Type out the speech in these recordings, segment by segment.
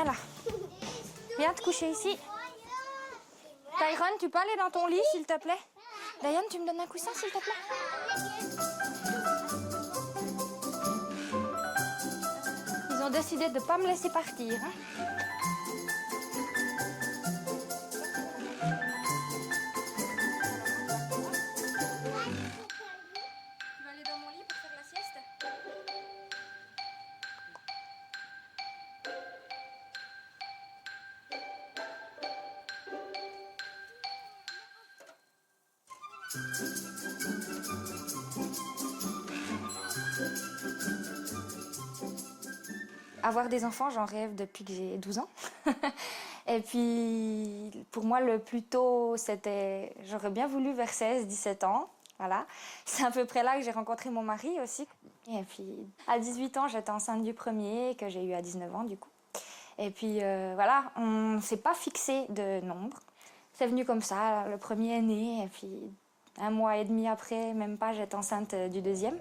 viens là. Viens te coucher ici. Tyrone, tu peux aller dans ton lit, s'il te plaît? Diane, tu me donnes un coussin, s'il te plaît? Ils ont décidé de ne pas me laisser partir. Hein. Tu vas aller dans mon lit pour faire la sieste? Avoir des enfants, j'en rêve depuis que j'ai 12 ans. Et puis, pour moi, le plus tôt, c'était... J'aurais bien voulu vers 16-17 ans. Voilà. C'est à peu près là que j'ai rencontré mon mari aussi. Et puis, à 18 ans, j'étais enceinte du premier, que j'ai eu à 19 ans, du coup. Et puis, voilà, on ne s'est pas fixé de nombre. C'est venu comme ça, le premier est né, et puis 1 mois et demi après, même pas, j'étais enceinte du deuxième.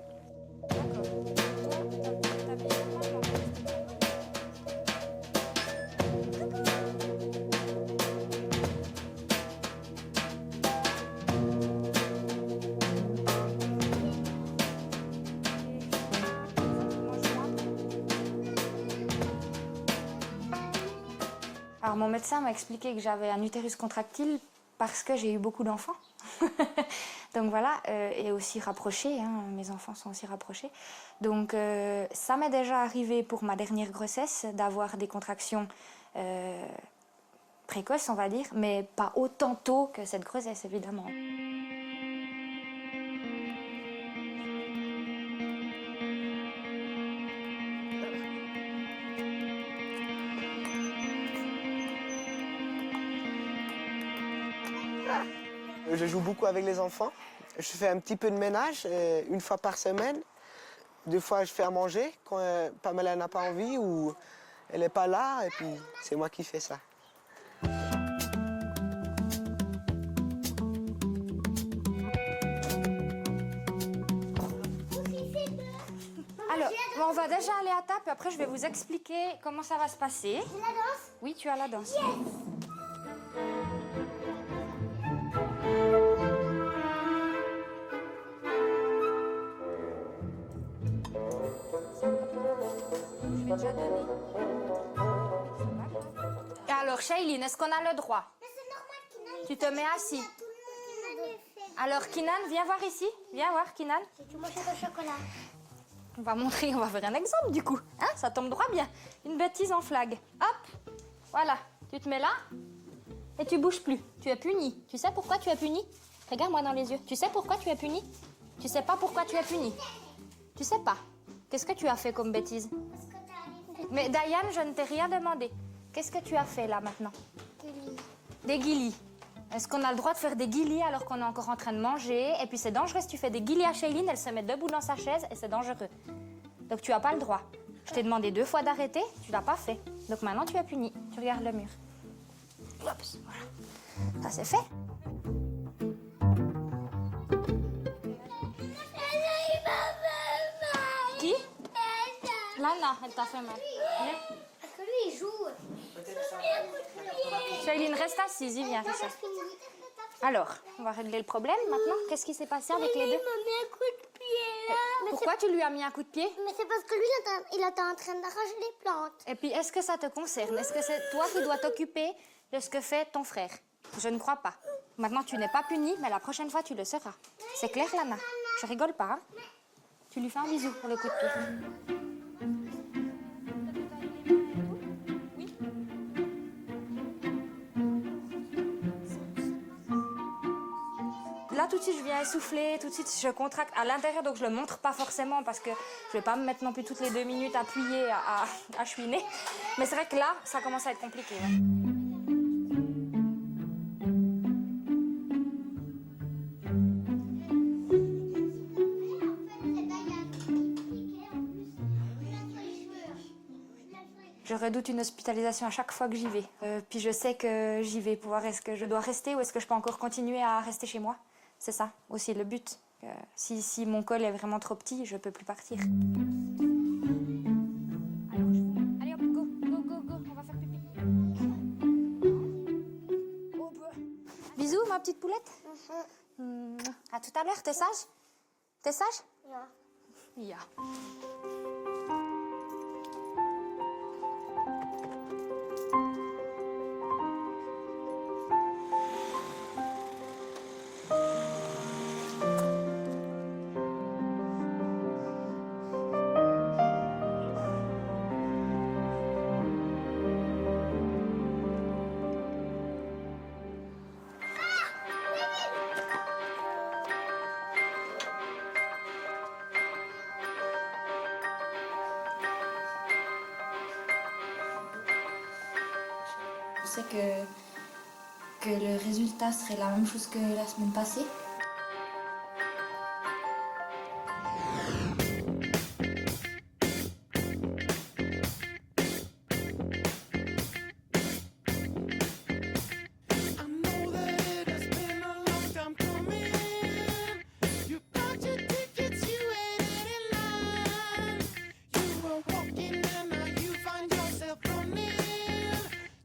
Alors mon médecin m'a expliqué que j'avais un utérus contractile parce que j'ai eu beaucoup d'enfants. Donc voilà, et aussi rapprochés, hein, mes enfants sont aussi rapprochés. Donc ça m'est déjà arrivé pour ma dernière grossesse d'avoir des contractions précoces, on va dire, mais pas autant tôt que cette grossesse, évidemment. Je joue beaucoup avec les enfants. Je fais un petit peu de ménage 1 fois par semaine. 2 fois, je fais à manger quand Pamela n'a pas envie ou elle n'est pas là. Et puis, c'est moi qui fais ça. Alors, on va déjà aller à table, puis après je vais vous expliquer comment ça va se passer. C'est la danse? Oui, tu as la danse. Yes! Je vais déjà donner. Et alors, Shailene, est-ce qu'on a le droit? Mais c'est normal, Kinan. Tu te mets assis. Tout le monde le fait. Alors, Kinan, viens voir ici. Viens voir, Kinan. Tu manges le chocolat. On va montrer, on va faire un exemple du coup. Hein, ça tombe droit bien. Une bêtise en flag. Hop, voilà. Tu te mets là et tu bouges plus. Tu es puni. Tu sais pourquoi tu es puni? Regarde-moi dans les yeux. Tu sais pourquoi tu es puni? Tu sais pas pourquoi tu es puni? Tu sais pas. Qu'est-ce que tu as fait comme bêtise? Parce que t'as allé Mais Diane, je ne t'ai rien demandé. Qu'est-ce que tu as fait là maintenant? Des guilis. Est-ce qu'on a le droit de faire des guilis alors qu'on est encore en train de manger? Et puis c'est dangereux si tu fais des guilis à Shailene, elle se met debout dans sa chaise et c'est dangereux. Donc tu n'as pas le droit. Je t'ai demandé 2 fois d'arrêter, tu l'as pas fait. Donc maintenant tu es puni. Tu regardes le mur. Oups, voilà. Ça c'est fait. Qui? Lana, elle t'a fait mal. Viens. Parce que lui, il joue. Shailene, reste assise, y viens, Richard. Alors, on va régler le problème maintenant. Qu'est-ce qui s'est passé avec les deux? Il m'a mis un coup de pied, là. Pourquoi tu lui as mis un coup de pied? Mais c'est parce que lui, il était en train d'arracher les plantes. Et puis, est-ce que ça te concerne? Est-ce que c'est toi qui dois t'occuper de ce que fait ton frère? Je ne crois pas. Maintenant, tu n'es pas punie, mais la prochaine fois, tu le seras. C'est clair, Lana? Je rigole pas, hein? Tu lui fais un bisou pour le coup de pied. Oui. Là, tout de suite, je viens essouffler, tout de suite, je contracte à l'intérieur, donc je le montre pas forcément parce que je vais pas me mettre non plus toutes les 2 minutes appuyée à chouiner. Mais c'est vrai que là, ça commence à être compliqué. Ouais. Je redoute une hospitalisation à chaque fois que j'y vais. Puis je sais que j'y vais pour voir est-ce que je dois rester ou est-ce que je peux encore continuer à rester chez moi. C'est ça aussi le but. Si mon col est vraiment trop petit, je ne peux plus partir. Alors, allez hop, go, go, go, go, on va faire pipi. ma petite poulette. À tout à l'heure, t'es sage? T'es sage? Ja. Ja. Je sais que le résultat serait la même chose que la semaine passée. I know that it has been a long time coming. You bought your tickets, you waited in line. You were walking and now you find yourself running.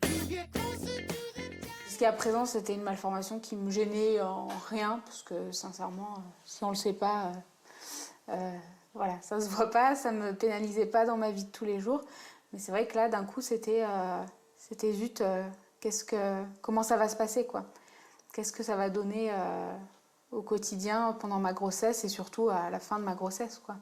To get closer to the time. Jusqu'à présent, c'était une malformation qui me gênait en rien, parce que sincèrement, si on le sait pas, voilà, ça se voit pas, ça me pénalisait pas dans ma vie de tous les jours. Mais c'est vrai que là, d'un coup, c'était zut, comment ça va se passer, quoi. Qu'est-ce que ça va donner au quotidien pendant ma grossesse et surtout à la fin de ma grossesse, quoi.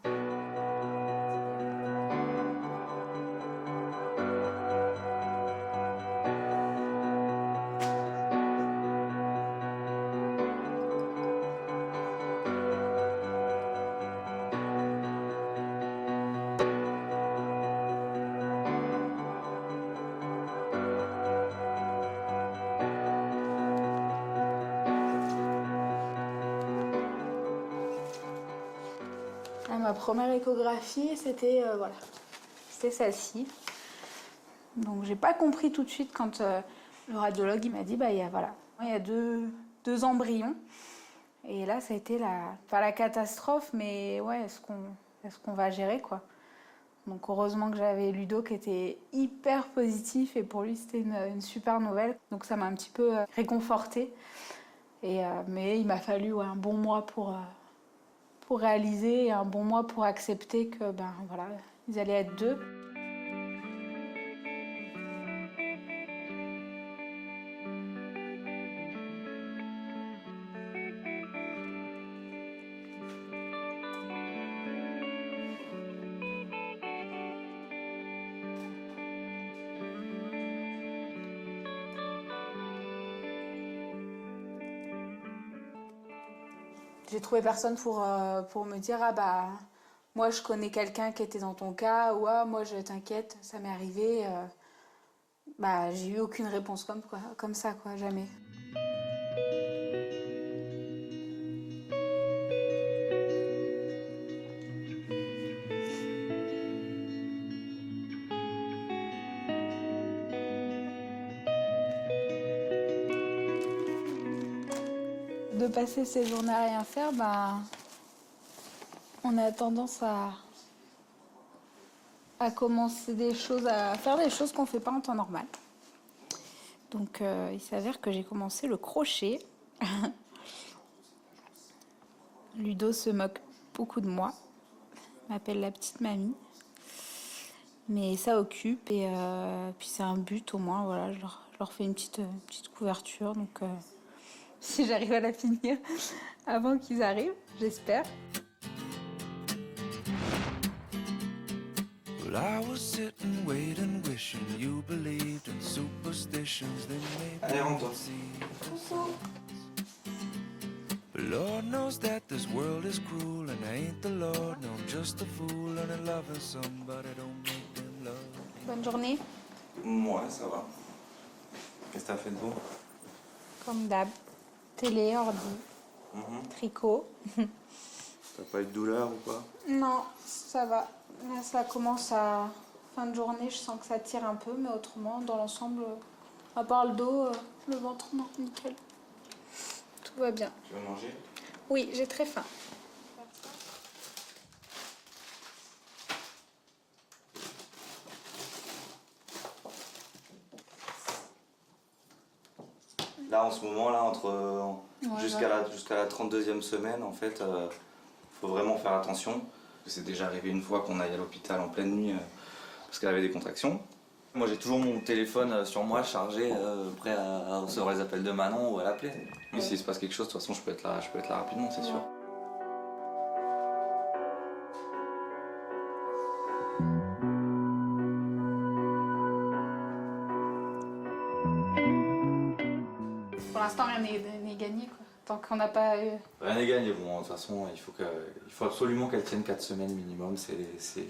Ma première échographie, c'était voilà, c'était celle-ci. Donc j'ai pas compris tout de suite quand le radiologue il m'a dit il y a deux embryons. Et là ça a été pas la catastrophe, mais ouais, est-ce qu'on va gérer, quoi. Donc heureusement que j'avais Ludo qui était hyper positif et pour lui c'était une super nouvelle. Donc ça m'a un petit peu réconfortée. Mais il m'a fallu un bon mois pour réaliser et un bon mois pour accepter que voilà, ils allaient être deux. J'ai trouvé personne pour me dire moi je connais quelqu'un qui était dans ton cas, ou moi je t'inquiète, ça m'est arrivé. J'ai eu aucune réponse comme ça, quoi, jamais. De passer ses journées à rien faire, on a tendance à commencer à faire des choses qu'on ne fait pas en temps normal. Donc il s'avère que j'ai commencé le crochet. Ludo se moque beaucoup de moi, m'appelle la petite mamie. Mais ça occupe et puis c'est un but au moins, voilà, je leur fais une petite couverture. Donc si j'arrive à la finir avant qu'ils arrivent, j'espère. Well, I was sitting, waiting, wishing you believed in superstitions. Then maybe Allez, we rentre. could see. But Lord knows that this world is cruel, and I ain't the Lord. No, I'm just a fool, and loving somebody don't make them love. Bonne journée, Ouais, ça va. Qu'est-ce que t'as fait de beau? comme d'hab. Télé, ordi, tricot. T'as pas eu de douleur ou quoi? Non, ça va. Là, ça commence à fin de journée, je sens que ça tire un peu, mais autrement, dans l'ensemble, à part le dos, le ventre, non, nickel. Tout va bien. Tu veux manger? Oui, j'ai très faim. Là, en ce moment, là, jusqu'à voilà. la 32e semaine, en fait, faut vraiment faire attention. C'est déjà arrivé une fois qu'on aille à l'hôpital en pleine nuit parce qu'elle avait des contractions. Moi, j'ai toujours mon téléphone sur moi, chargé, prêt à recevoir les appels de Manon ou à l'appeler. Mais s'il se passe quelque chose, de toute façon, je peux être là rapidement, c'est sûr. Pour l'instant, rien n'est gagné, quoi. Tant qu'on n'a pas... Rien n'est gagné. Bon, de toute façon, il faut absolument qu'elle tienne 4 semaines minimum. C'est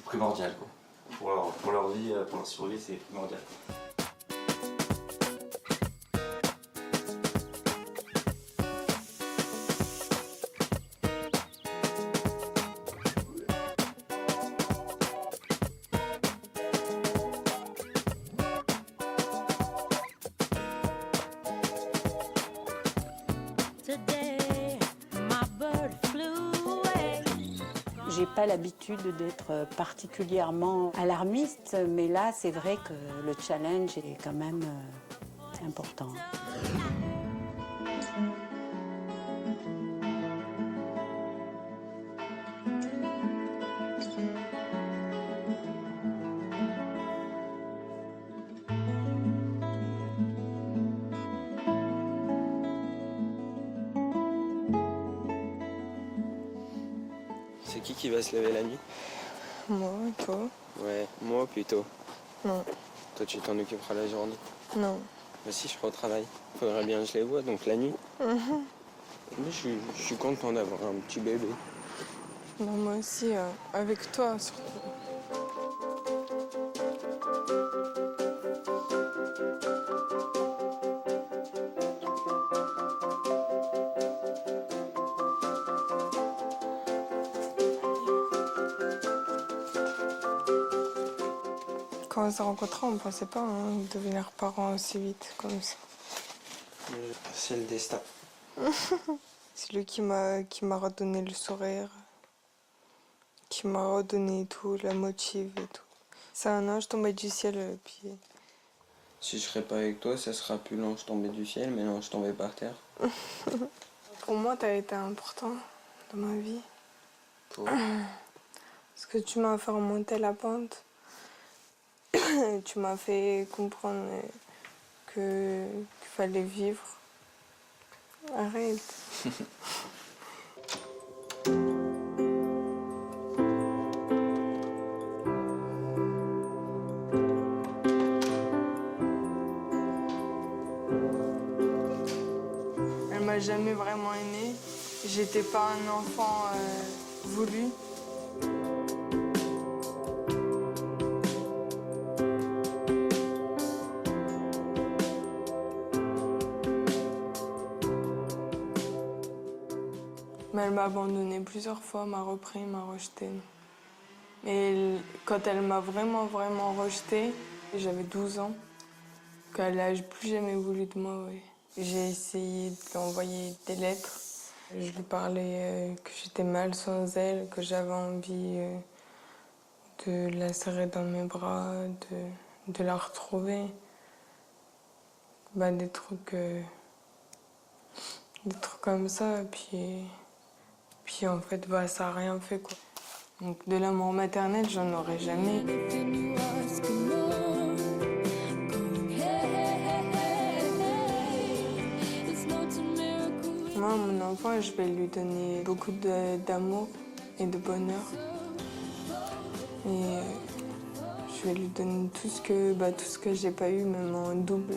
primordial, quoi. Pour leur vie, pour leur survie, c'est primordial. J'ai pas l'habitude d'être particulièrement alarmiste, mais là, c'est vrai que le challenge est quand même important. C'est qui va se lever la nuit? Moi, toi? Ouais, moi plutôt. Non. Toi, tu t'en occuperas la journée. Non. Bah si, je serai au travail. Faudrait bien que je les vois, donc la nuit. Mais je suis content d'avoir un petit bébé. Non, moi aussi, avec toi surtout. Quand on s'est rencontrés, on ne pensait pas devenir parents aussi vite comme ça. C'est le destin. C'est lui qui m'a redonné le sourire, qui m'a redonné tout, la motive et tout. C'est un ange tombé du ciel, puis... Si je serais pas avec toi, ça sera plus l'ange tombé du ciel, mais l'ange tombé par terre. Pour moi, tu as été important dans ma vie. Pour... Parce que tu m'as fait remonter la pente. Tu m'as fait comprendre qu'il fallait vivre. Arrête. Elle m'a jamais vraiment aimée. J'étais pas un enfant voulu. Mais elle m'a abandonnée plusieurs fois, m'a repris, m'a rejetée. Et quand elle m'a vraiment rejetée, j'avais 12 ans, qu'elle n'a plus jamais voulu de moi. Ouais. J'ai essayé de lui envoyer des lettres. Je lui parlais que j'étais mal sans elle, que j'avais envie de la serrer dans mes bras, de la retrouver. Bah, des trucs comme ça. Puis en fait, bah, ça n'a rien fait, quoi. Donc de l'amour maternel, j'en aurais jamais. Moi, mon enfant, je vais lui donner beaucoup d'amour et de bonheur. Et je vais lui donner tout ce que j'ai pas eu, même en double.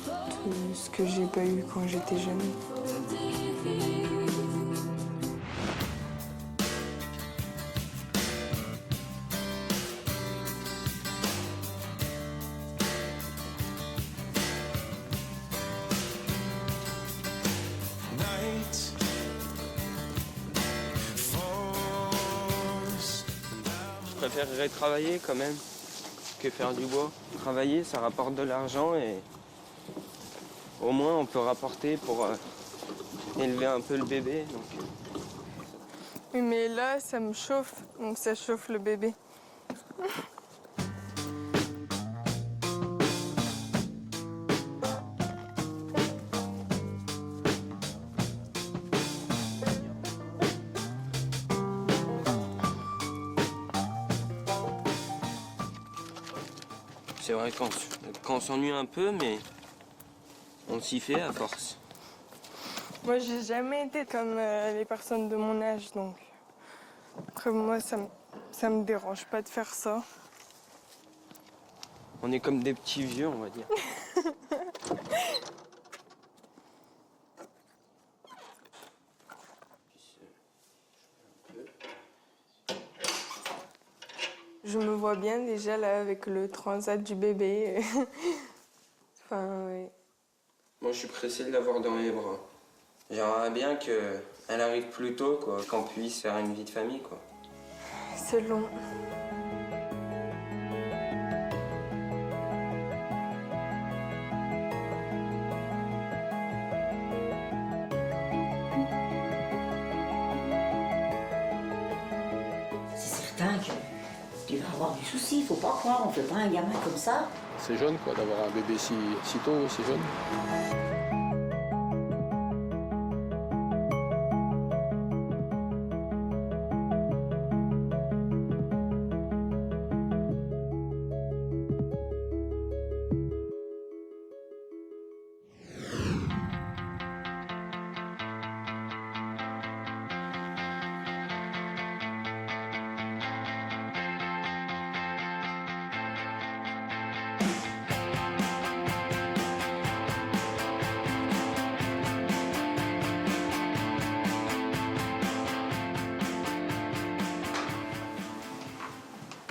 Tout ce que j'ai pas eu quand j'étais jeune. Night falls. Je préférerais travailler quand même que faire du bois. Travailler, ça rapporte de l'argent et au moins on peut rapporter pour élever un peu le bébé. Donc. Oui, mais là, ça me chauffe, donc ça chauffe le bébé. C'est vrai quand on s'ennuie un peu, mais on s'y fait à force. Moi, j'ai jamais été comme les personnes de mon âge, donc après moi, ça me dérange pas de faire ça. On est comme des petits vieux, on va dire. Je me vois bien déjà là avec le transat du bébé. Enfin, oui. Moi, je suis pressé de l'avoir dans les bras. J'aimerais bien qu'elle arrive plus tôt, quoi, qu'on puisse faire une vie de famille, quoi. C'est long. C'est certain que tu vas avoir du souci, faut pas croire, on fait pas un gamin comme ça. C'est jeune quoi, d'avoir un bébé si tôt, si jeune.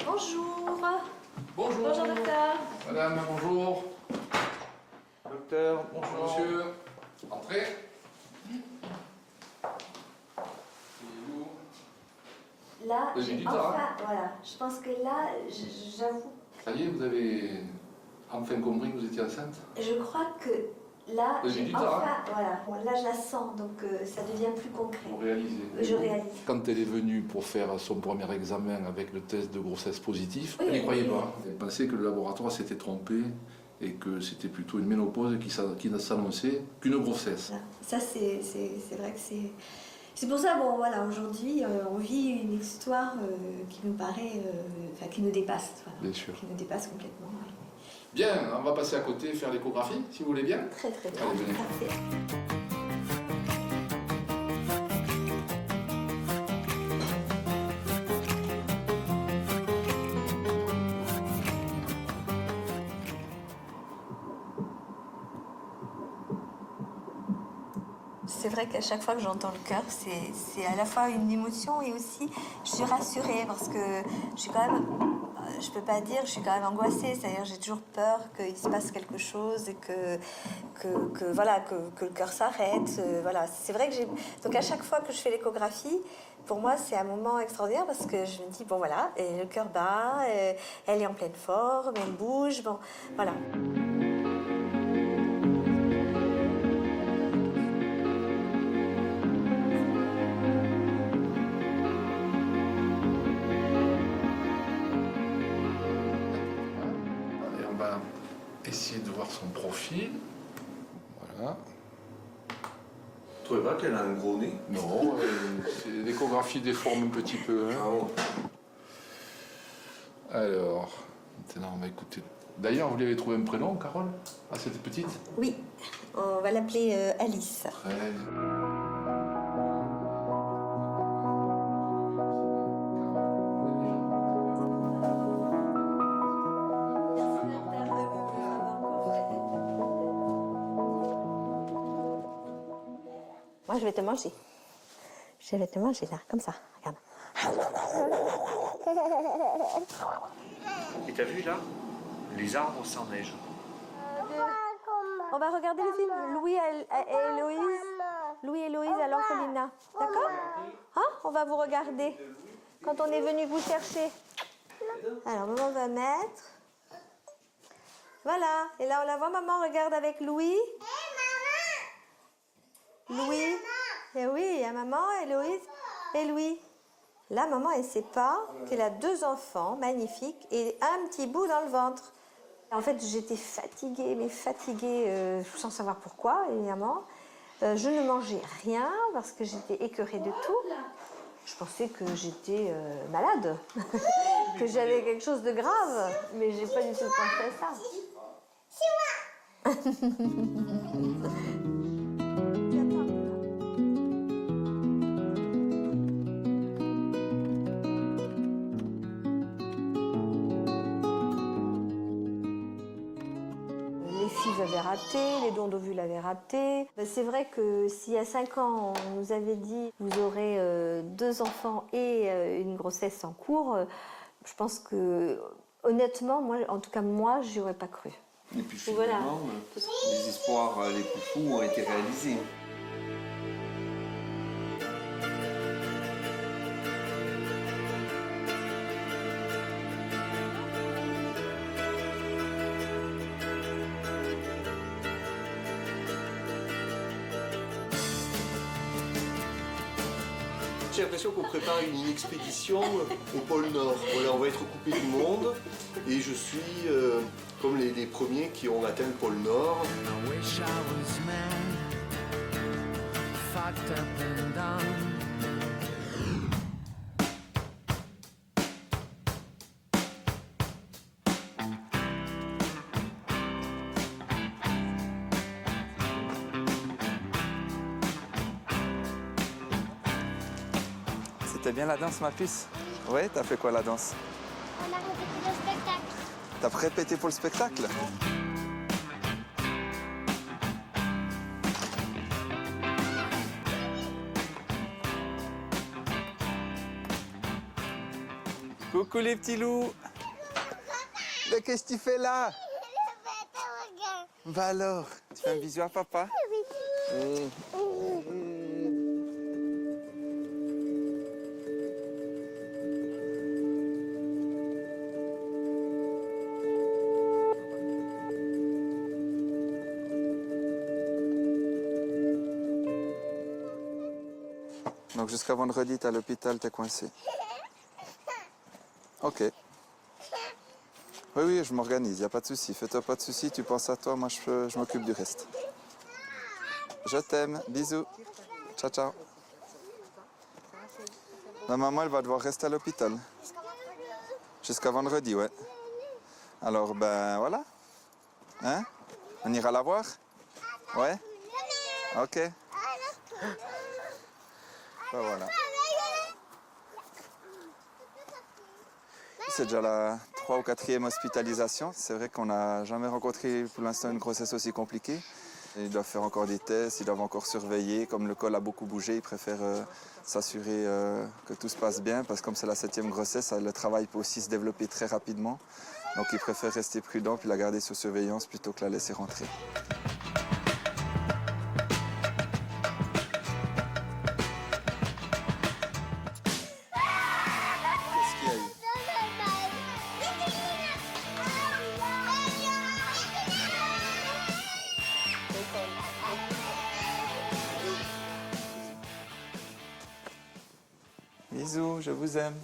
Bonjour. Bonjour. Bonjour docteur. Madame, bonjour. Docteur, bonjour. Monsieur, entrez. Là, Vas-y, dis-toi, enfin, voilà, je pense que là, j'avoue, Ça y est, vous avez enfin compris que vous étiez enceinte? je crois que là, Vas-y, dis-toi, enfin, voilà, bon, là je la sens, donc ça devient plus concret. Vous réalisez. Je réalise. Quand elle est venue pour faire son premier examen avec le test de grossesse positif, Oui, elle n'y oui, croyait oui. pas. Elle pensait que le laboratoire s'était trompé et que c'était plutôt une ménopause qui ne s'annonçait qu'une grossesse. Voilà. Ça, c'est vrai que c'est... C'est pour ça, bon, voilà, aujourd'hui, on vit une histoire qui nous paraît, enfin, qui nous dépasse, voilà. Bien sûr. Qui nous dépasse complètement, oui. Bien, on va passer à côté et faire l'échographie, si vous voulez bien. Très, très bien, Allez, venez. parfait. C'est vrai qu'à chaque fois que j'entends le cœur, c'est à la fois une émotion et aussi je suis rassurée parce que je suis quand même, je peux pas dire, je suis quand même angoissée. C'est-à-dire j'ai toujours peur qu'il se passe quelque chose et voilà, que le cœur s'arrête. Voilà, c'est vrai que j'ai. Donc à chaque fois que je fais l'échographie, pour moi c'est un moment extraordinaire parce que je me dis bon voilà, et le cœur bat, elle est en pleine forme, elle bouge, bon voilà. Et on va essayer de voir son profil. Voilà. Vous trouvez pas qu'elle a un gros nez? Non, l'échographie déforme un petit peu. Hein. Ah bon. Alors, maintenant on va écouter. D'ailleurs, vous lui avez trouvé un prénom, Carole? Ah, c'était petite? Oui, on va l'appeler Alice. Très bien. Moi, je vais te manger. Je vais te manger là, comme ça. Regarde. Et t'as vu là? Les arbres sans neige. On va regarder le film Louis et Héloïse. Louis et Héloïse à l'orphelinat. D'accord? Hein? On va vous regarder quand on est venu vous chercher. Alors, maman va mettre. Voilà. Et là, on la voit, maman regarde avec Louis. Louis. Et oui, il y a maman, Héloïse et Louis. Là, maman, elle ne sait pas qu'elle a 2 enfants magnifiques et un petit bout dans le ventre. En fait, j'étais fatiguée, mais fatiguée, sans savoir pourquoi, évidemment. Je ne mangeais rien parce que j'étais écœurée de tout. Je pensais que j'étais malade. que j'avais quelque chose de grave, mais j'ai pas du tout pensé à ça. Les filles avaient raté, les dons d'ovules avaient raté. C'est vrai que s'il y a 5 ans, on nous avait dit vous aurez 2 enfants et une grossesse en cours, je pense que, honnêtement, moi, en tout cas moi, j'y aurais pas cru. Et puis Voilà. finalement, les espoirs les plus fous ont été réalisés. J'ai l'impression qu'on prépare une expédition au pôle Nord. Voilà, on va être coupé du monde et je suis comme les premiers qui ont atteint le pôle Nord. I wish I was man, fucked up and down. C'était bien la danse, ma puce? Ouais, t'as fait quoi la danse? On a répété le spectacle. T'as répété pour le spectacle? Coucou les petits loups! Mais qu'est-ce que tu fais là? Bah alors, tu fais un bisou à papa? Donc jusqu'à vendredi, t'es à l'hôpital, t'es coincé. Ok. Oui, oui, je m'organise, y a pas de souci. Fais-toi pas de souci, tu penses à toi, moi je m'occupe du reste. Je t'aime, bisous. Ciao, ciao. Ma maman, elle va devoir rester à l'hôpital. Jusqu'à vendredi, ouais. Alors, ben voilà. Hein? On ira la voir? Ouais? Ok. Ben voilà. C'est déjà la 3e ou 4e hospitalisation. C'est vrai qu'on n'a jamais rencontré pour l'instant une grossesse aussi compliquée. Ils doivent faire encore des tests, ils doivent encore surveiller. Comme le col a beaucoup bougé, ils préfèrent s'assurer que tout se passe bien parce que comme c'est la 7e grossesse, le travail peut aussi se développer très rapidement. Donc ils préfèrent rester prudents puis la garder sous surveillance plutôt que la laisser rentrer. Qu'est-ce qu'il y a eu? Bisous, je vous aime.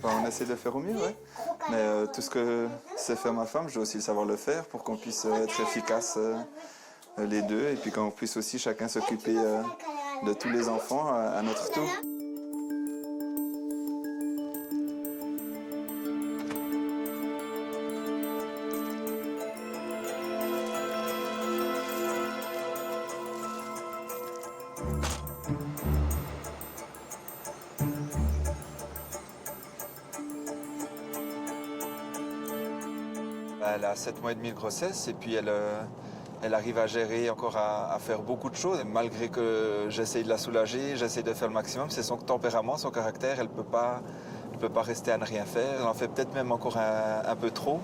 On essaie de faire au mieux, ouais. Mais tout ce que sait faire ma femme, je dois aussi savoir le faire pour qu'on puisse être efficaces les deux et puis qu'on puisse aussi chacun s'occuper de tous les enfants à notre tour. Elle a 7 mois et demi de grossesse et puis elle arrive à gérer encore à faire beaucoup de choses. Et malgré que j'essaye de la soulager, j'essaye de faire le maximum, c'est son tempérament, son caractère, elle peut pas rester à ne rien faire. Elle en fait peut-être même encore un peu trop.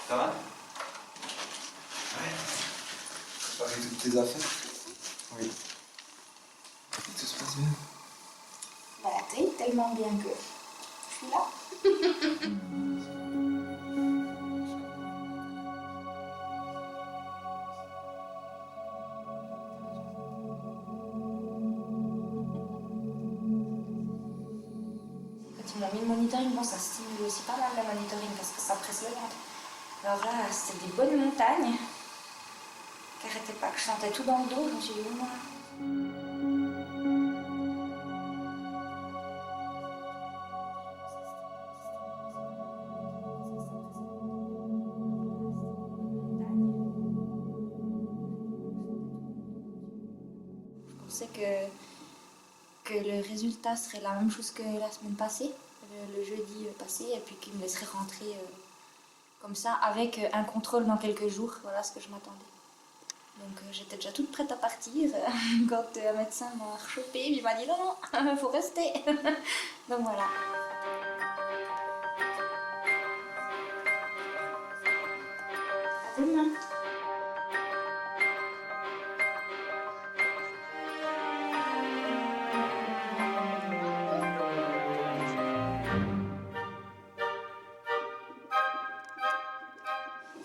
Ça va? Ouais. Préparer toutes tes affaires? Oui. Tout se passe bien? Bah, tellement bien que je suis là. ils m'ont mis le monitoring, bon, ça stimule aussi pas mal le monitoring parce que ça presse le ventre. Alors là, c'était des bonnes montagnes qui n'arrêtaient pas, que je sentais tout dans le dos. Je me suis dit, moi. Je pensais que le résultat serait la même chose que la semaine passée, le jeudi passé, et puis qu'il me laisserait rentrer comme ça, avec un contrôle dans quelques jours. Voilà ce que je m'attendais. Donc j'étais déjà toute prête à partir quand un médecin m'a rechopé, il m'a dit non, non, faut rester. Donc voilà. À demain.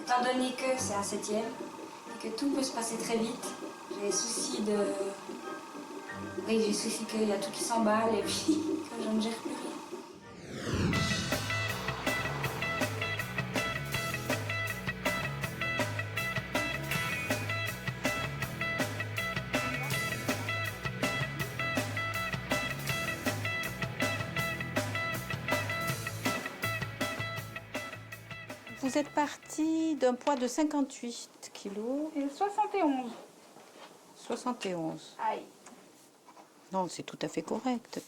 Étant donné que c'est un 7e et que tout peut se passer très vite, j'ai souci de... Oui, j'ai souci qu'il y a tout qui s'emballe et puis que je ne gère plus rien. Vous êtes parti d'un poids de 58 kilos. Et 71. 71. Aïe. Non, c'est tout à fait correct.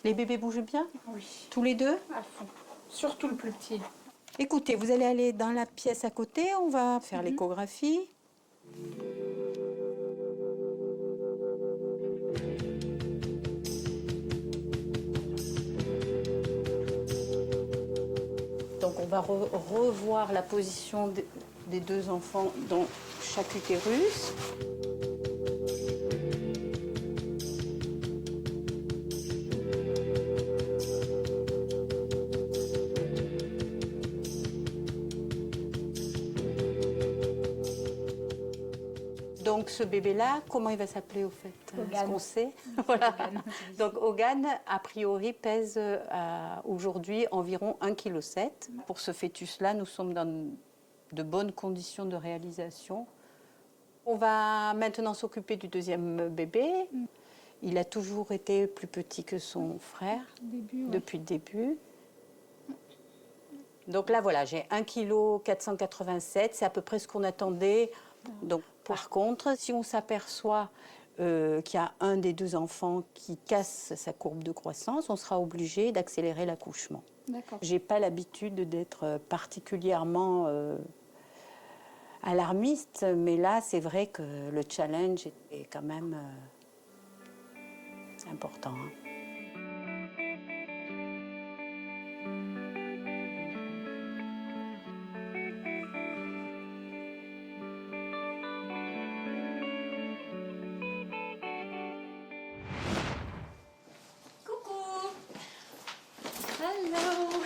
Les bébés bougent bien? Oui. Tous les deux? À fond. Surtout le plus petit. Écoutez, vous allez aller dans la pièce à côté, on va faire l'échographie. Donc on va revoir la position des deux enfants dans chaque utérus. Donc ce bébé-là, comment il va s'appeler au fait? Est-ce qu'on sait? Voilà. Donc Hogan, a priori, pèse aujourd'hui environ 1,7 kg. Pour ce fœtus-là, nous sommes dans de bonnes conditions de réalisation. On va maintenant s'occuper du deuxième bébé. Il a toujours été plus petit que son frère depuis le début. Donc là, voilà, j'ai 1,487 kg. C'est à peu près ce qu'on attendait. Donc, par contre, si on s'aperçoit qu'il y a un des deux enfants qui casse sa courbe de croissance, on sera obligé d'accélérer l'accouchement. D'accord. J'ai pas l'habitude d'être particulièrement alarmiste, mais là, c'est vrai que le challenge est quand même important. Hein. Hello.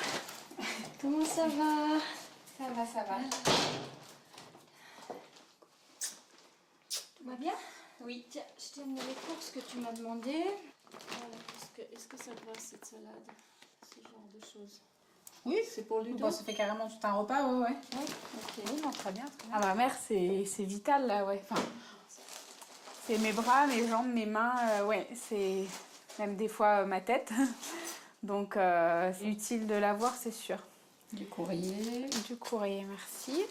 Comment ça va? Ça va, ça va. Tout va bien? Oui. Tiens, je t'ai amené les courses que tu m'as demandé. Est-ce que ça te va cette salade? Ce genre de choses. Oui, c'est pour Ludo. Bon, ça fait carrément tout un repas, ouais. Oui, ok. Oui, non, très bien. Ah, ma mère, c'est vital, là, ouais. Enfin, c'est mes bras, mes jambes, mes mains, ouais. C'est même des fois ma tête. Donc, c'est utile de l'avoir, c'est sûr. Du courrier. Du courrier, merci.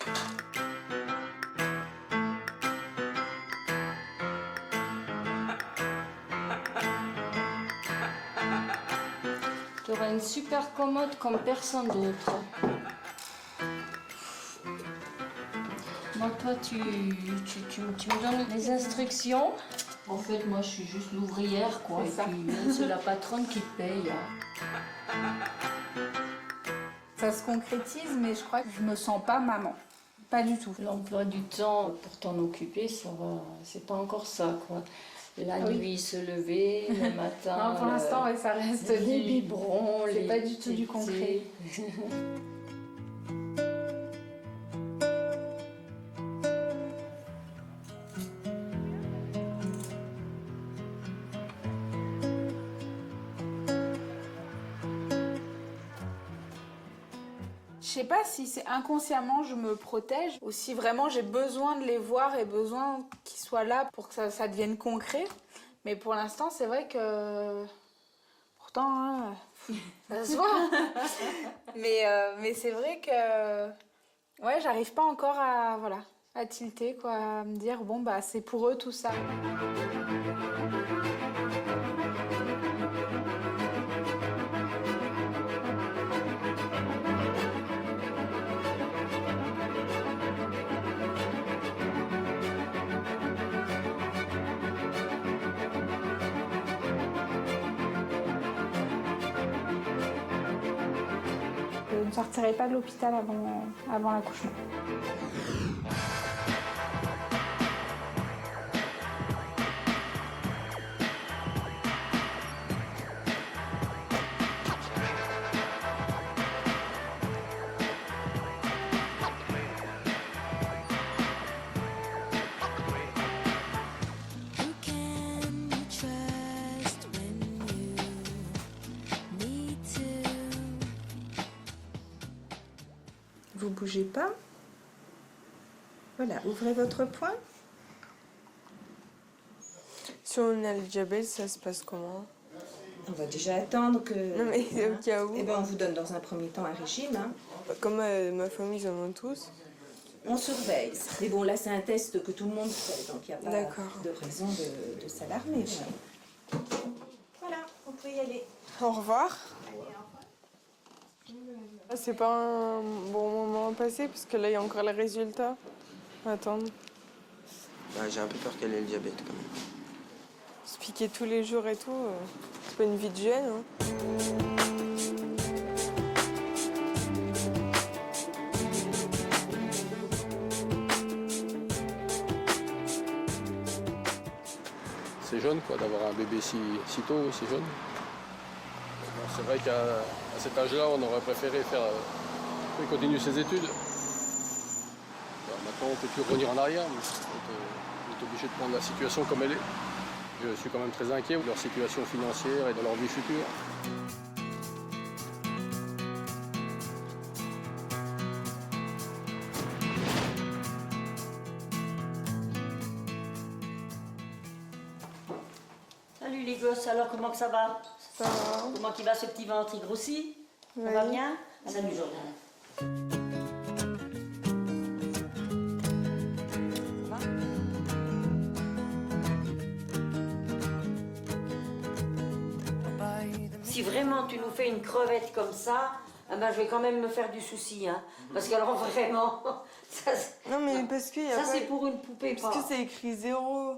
Tu auras une super commode comme personne d'autre. Donc toi, tu me donnes les instructions. En fait, moi, je suis juste l'ouvrière, quoi. Et puis, c'est la patronne qui te paye. Ça se concrétise, mais je crois que je me sens pas maman. Pas du tout. L'emploi du temps pour t'en occuper, ça va. C'est pas encore ça, quoi. La nuit, se lever, le matin. Non, pour l'instant, ouais, ça reste les du biberons, c'est pas du tout du concret. Je sais pas si c'est inconsciemment je me protège ou si vraiment j'ai besoin de les voir et besoin qu'ils soient là pour que ça devienne concret. Mais pour l'instant, c'est vrai que... Pourtant, hein, ça se voit. mais c'est vrai que... Ouais, j'arrive pas encore à tilter, quoi, à me dire, bon, bah, c'est pour eux tout ça. Je ne sortirai pas de l'hôpital avant l'accouchement. Vous bougez pas. Voilà, ouvrez votre poing. Si on a le diabète, ça se passe comment? On va déjà attendre que... Non mais au cas où. Eh ben, on vous donne dans un premier temps un régime. Hein. Comme ma famille, ils en ont tous. On surveille. Mais bon, là, c'est un test que tout le monde fait, donc il n'y a pas D'accord. de raison de s'alarmer. Voilà, vous pouvez y aller. Au revoir. C'est pas un bon moment à passer parce que là, il y a encore les résultats. On va attendre. Bah, j'ai un peu peur qu'elle ait le diabète quand même. Se piquer tous les jours et tout, c'est pas une vie de jeune. Hein. C'est jeune quoi, d'avoir un bébé si tôt, si jeune. Bon, c'est vrai qu'à cet âge-là, on aurait préféré continuer ses études. Bon, maintenant, on ne peut plus revenir en arrière, mais on est obligé de prendre la situation comme elle est. Je suis quand même très inquiet de leur situation financière et de leur vie future. Salut les gosses, alors comment que ça va? Ça va. Comment qu'il va ce petit ventre? Il grossit? Oui. Ça va bien? Salut Jordan. Si vraiment tu nous fais une crevette comme ça, eh ben, je vais quand même me faire du souci, hein. Parce que alors vraiment, ça, Non mais parce qu'il y a ça pas... c'est pour une poupée. Parce que c'est écrit 0.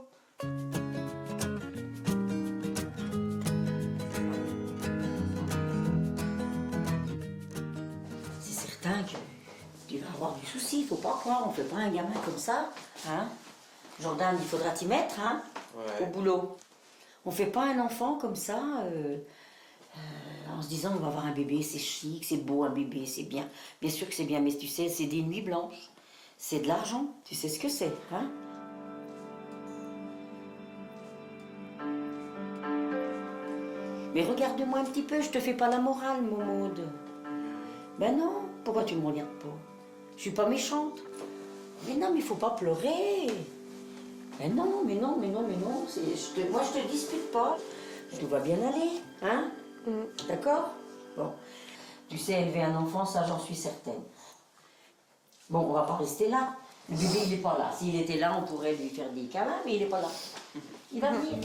C'est certain que tu vas avoir du souci, faut pas croire, on fait pas un gamin comme ça, hein. Jordan, il faudra t'y mettre, hein, au boulot. On fait pas un enfant comme ça, en se disant on va avoir un bébé, c'est chic, c'est beau un bébé, c'est bien. Bien sûr que c'est bien, mais tu sais, c'est des nuits blanches, c'est de l'argent, tu sais ce que c'est, hein. Mais regarde-moi un petit peu, je te fais pas la morale, mon Maud. Ben non, pourquoi tu me regardes pas? Je suis pas méchante. Mais non, mais il faut pas pleurer. Mais non, mais non, mais non, mais non. Moi, je te dispute pas. Tout va bien aller, hein? D'accord? Bon. Tu sais, élever un enfant, ça, j'en suis certaine. Bon, on va pas rester là. Le bébé, il est pas là. S'il était là, on pourrait lui faire des câlins, mais il est pas là. Il va venir.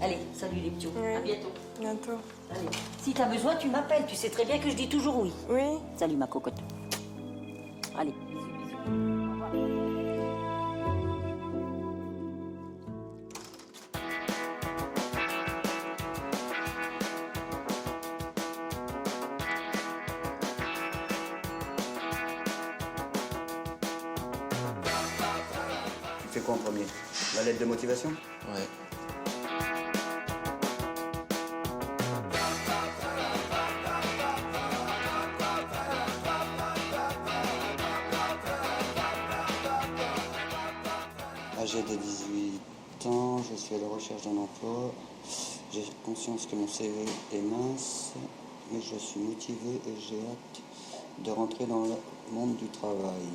Allez, salut les petits. Oui. À bientôt. Bientôt. Allez. Si t'as besoin, tu m'appelles. Tu sais très bien que je dis toujours oui. Oui. Salut ma cocotte. Allez, bisous, bisous. Au revoir. Tu fais quoi en premier? La lettre de motivation? Ouais. Âgé de 18 ans, je suis à la recherche d'un emploi. J'ai conscience que mon CV est mince, mais je suis motivé et j'ai hâte de rentrer dans le monde du travail.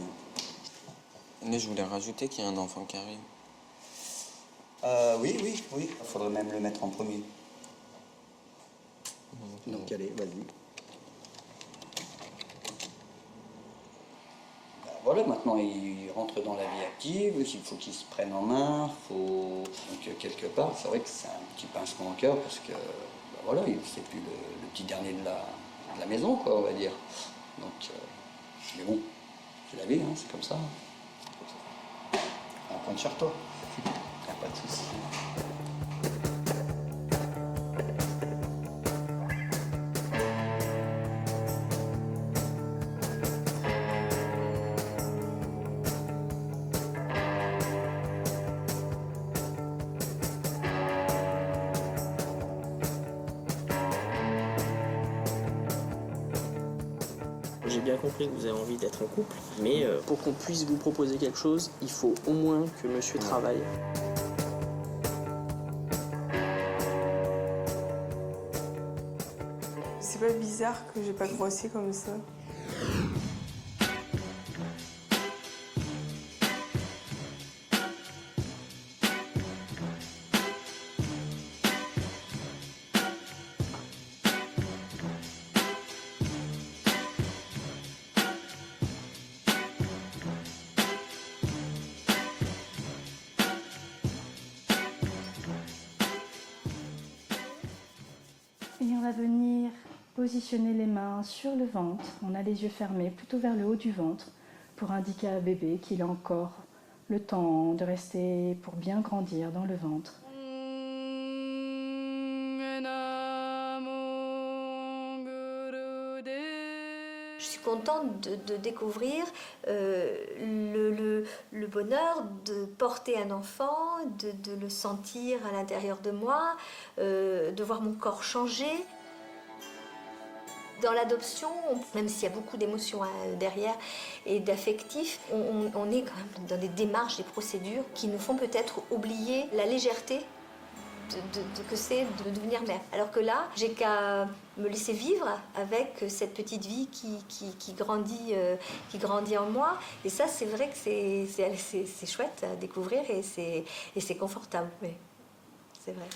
Mais je voulais rajouter qu'il y a un enfant qui arrive. Oui. Il faudrait même le mettre en premier. Donc allez, vas-y. Voilà, maintenant il rentre dans la vie active, il faut qu'il se prenne en main, Donc quelque part, c'est vrai que c'est un petit pincement au cœur parce que, voilà, c'est plus le petit dernier de la maison, quoi, on va dire. Donc, mais bon, c'est la vie, hein, c'est comme ça. On compte sur toi. Y a pas de souci. J'ai bien compris que vous avez envie d'être en couple, mais pour qu'on puisse vous proposer quelque chose, il faut au moins que monsieur travaille. C'est pas bizarre que j'ai pas grossi comme ça. Et on va venir positionner les mains sur le ventre. On a les yeux fermés, plutôt vers le haut du ventre, pour indiquer à bébé qu'il a encore le temps de rester pour bien grandir dans le ventre. Je suis contente de découvrir le bonheur de porter un enfant, de le sentir à l'intérieur de moi, de voir mon corps changer. Dans l'adoption, même s'il y a beaucoup d'émotions derrière et d'affectifs, on est quand même dans des démarches, des procédures qui nous font peut-être oublier la légèreté que c'est de devenir mère. Alors que là, j'ai qu'à me laisser vivre avec cette petite vie qui grandit en moi. Et ça, c'est vrai que c'est chouette à découvrir et c'est confortable. Oui, c'est vrai.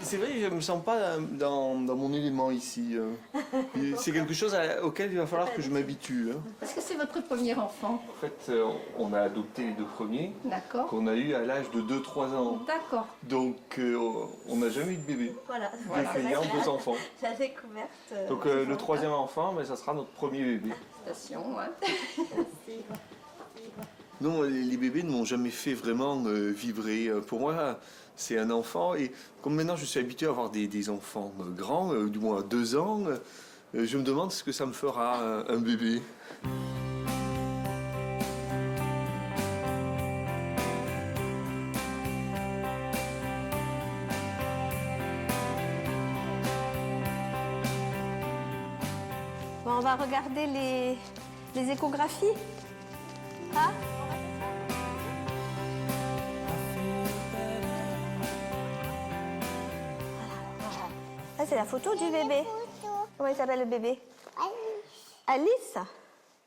C'est vrai, je ne me sens pas dans mon élément ici. C'est quelque chose auquel il va falloir que je m'habitue. Est-ce que c'est votre premier enfant? En fait, on a adopté les deux premiers, D'accord. qu'on a eu à l'âge de 2-3 ans. D'accord. Donc, on n'a jamais eu de bébé. Voilà. Ayant 2 enfants. La découverte. Donc, le troisième enfant, mais ça sera notre premier bébé. Félicitations, ouais. Non, les bébés ne m'ont jamais fait vraiment vibrer. Pour moi, c'est un enfant. Et comme maintenant, je suis habitué à avoir des enfants grands, du moins à 2 ans, je me demande ce que ça me fera un bébé. Bon, on va regarder les échographies. Hein? Ça, c'est la photo du bébé. Comment il s'appelle le bébé? Alice.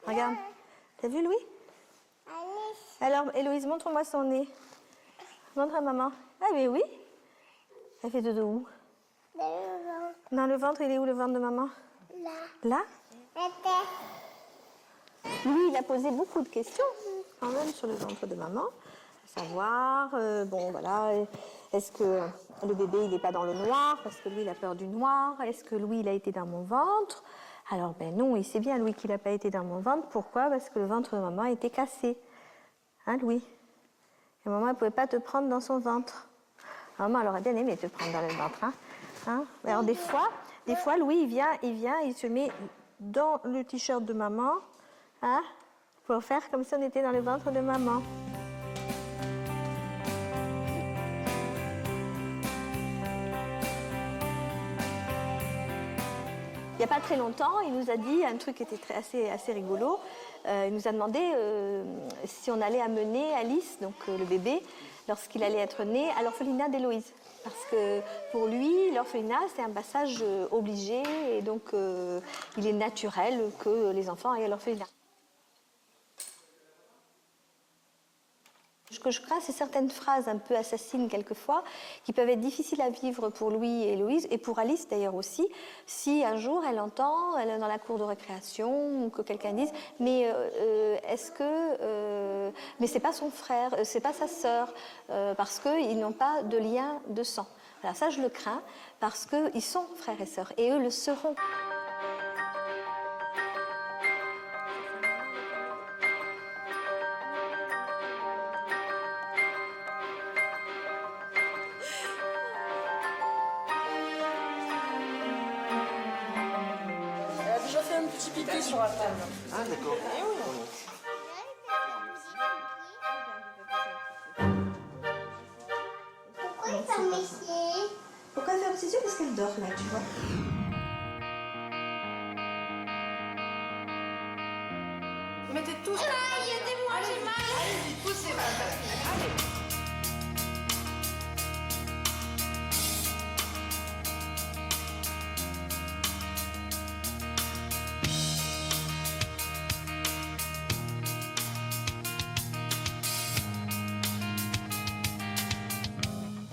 Regarde. T'as vu Louis? Alors, Héloïse, montre-moi son nez. Montre à maman. Ah, mais oui. Elle fait dodo où? Dans le ventre, il est où le ventre de maman? Là. Lui, il a posé beaucoup de questions, quand même, sur le ventre de maman. À savoir, bon, voilà, est-ce que le bébé, il n'est pas dans le noir? Parce que lui, il a peur du noir. Est-ce que Louis, il a été dans mon ventre? Alors, ben non, il sait bien, Louis, qu'il n'a pas été dans mon ventre. Pourquoi? Parce que le ventre de maman était cassé. Hein, Louis? Et maman, elle ne pouvait pas te prendre dans son ventre. Maman, elle aurait bien aimé te prendre dans le ventre. Hein? Alors, des fois, Louis, il vient, il se met dans le t-shirt de maman, hein, pour faire comme si on était dans le ventre de maman. Il n'y a pas très longtemps, il nous a dit un truc qui était assez rigolo. Il nous a demandé si on allait amener Alice, donc le bébé, lorsqu'il allait être né, à l'orphelinat d'Héloïse. Parce que pour lui, l'orphelinat, c'est un passage obligé et donc il est naturel que les enfants aillent à l'orphelinat. Ce que je crains, c'est certaines phrases un peu assassines quelquefois, qui peuvent être difficiles à vivre pour Louis et Héloïse, et pour Alice d'ailleurs aussi, si un jour elle entend, elle est dans la cour de récréation, ou que quelqu'un dise « mais est-ce que... mais c'est pas son frère, c'est pas sa sœur, parce qu'ils n'ont pas de lien de sang ». Alors ça, je le crains, parce qu'ils sont frères et sœurs, et eux le seront. Je fais un petit pipi sur la table. Ah, d'accord. Eh oui. Pourquoi il ferme les yeux? Pourquoi elle ferme ses yeux? Parce qu'elle dort là, tu vois. Vous mettez tous. Aidez-moi, j'ai mal. Allez, poussez, allez.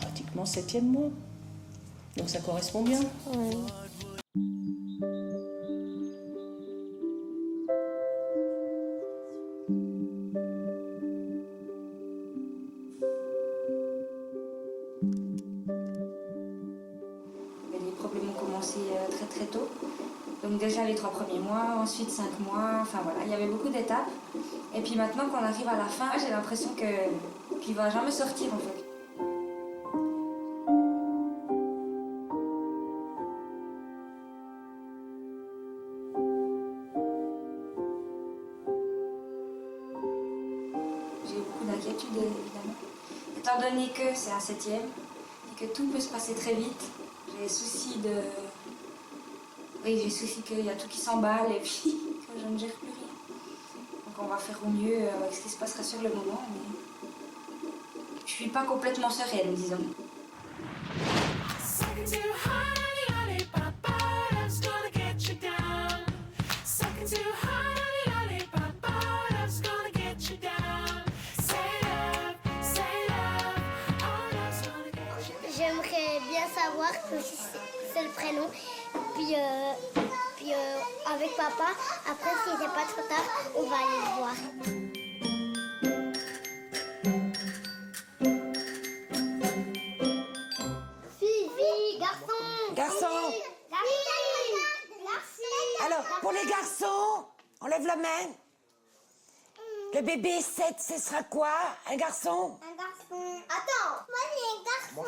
Pratiquement 7e mois. Donc ça correspond bien. Les problèmes ont commencé très tôt. Donc déjà les 3 premiers mois, ensuite 5 mois, enfin voilà, il y avait beaucoup d'étapes. Et puis maintenant qu'on arrive à la fin, j'ai l'impression qu'il va jamais sortir en fait. J'ai beaucoup d'inquiétudes évidemment. Étant donné que c'est un 7e et que tout peut se passer très vite, j'ai souci de... Oui, j'ai souci qu'il y a tout qui s'emballe et puis que je ne gère plus rien. Donc on va faire au mieux avec ce qui se passera sur le moment, mais je suis pas complètement sereine, disons. J'aimerais bien savoir que c'est le prénom. Puis avec papa, après s'il n'est pas trop tard, on va aller le voir. Fille, garçon. Garçon. Alors, pour les garçons, on lève la main. Le bébé 7, ce sera quoi? Un garçon? Un garçon. Attends, moi j'ai un garçon.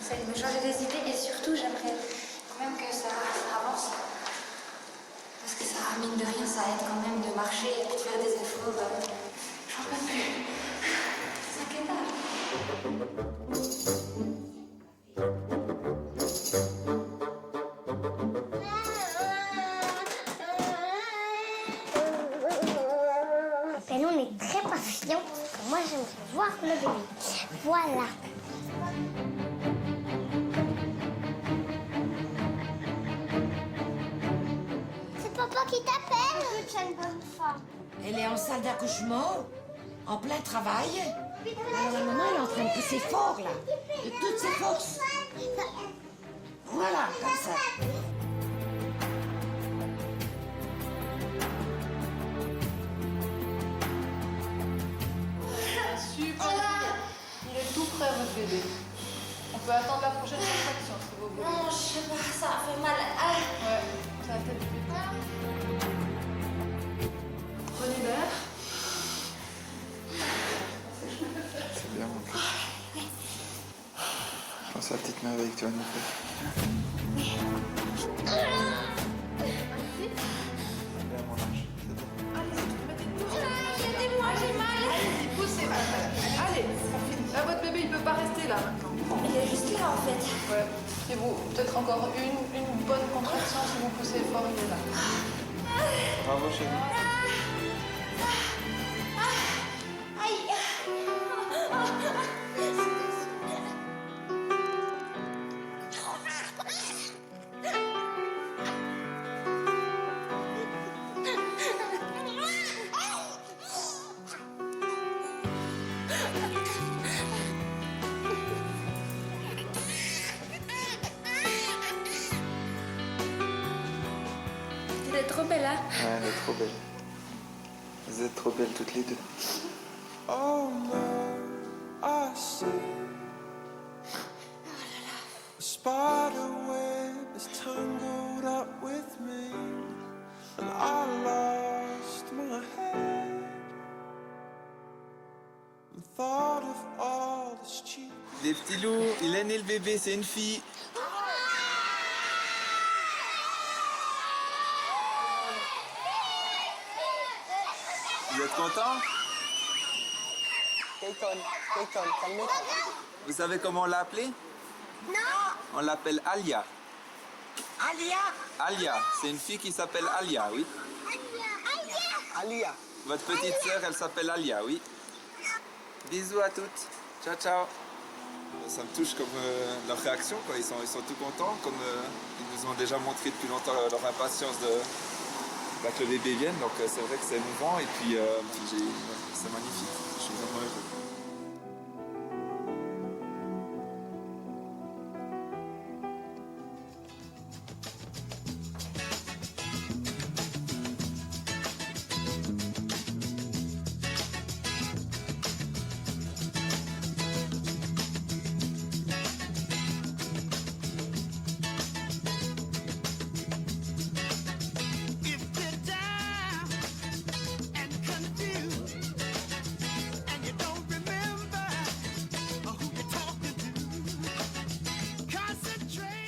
Ça me changer des idées et surtout j'aimerais quand même que ça avance. Parce que ça, mine de rien, ça aide quand même de marcher et de faire des efforts. J'en peux plus. C'est inquiétant. Et nous, on est très patients. Moi, j'aimerais voir le bébé. Voilà. C'est papa qui t'appelle. Je veux une bonne femme. Elle est en salle d'accouchement, en plein travail. Alors la maman, elle est en train de pousser fort, là, de toutes ses forces. Voilà, comme ça. Super. Il est tout prêt, votre bébé. On peut attendre la prochaine contraction, si vous voulez. Non, je sais pas, ça fait mal. Ah. Ouais, ça va peut-être plus. Prenez l'air. C'est bien, mon cœur. Pense à la petite merveille que tu vas nous faire. C'est bien, mon ange. C'est bien. maintenant. Il est juste là en fait. Ouais. Et vous, peut-être encore une bonne contraction si vous poussez fort, il est là. Bravo chérie. Il est trop belle, hein? Ouais, elle est trop belle. Vous êtes trop belles toutes les deux. Oh no, I see. A spider web is tangled up with me, and I lost my head and thought of all the stupid. Les petits loups, il est né le bébé, c'est une fille. Vous êtes content? Keïton, calmez-toi. Vous savez comment on l'a appelée? Non. On l'appelle Alia. Alia. Alia, c'est une fille qui s'appelle Alia, oui. Alia. Votre petite sœur, elle s'appelle Alia, oui. Bisous à toutes. Ciao, ciao. Ça me touche comme leur réaction, quoi. Ils sont tout contents, comme ils nous ont déjà montré depuis longtemps leur impatience que le bébé vienne. Donc c'est vrai que c'est émouvant et puis c'est magnifique. Je suis vraiment heureux.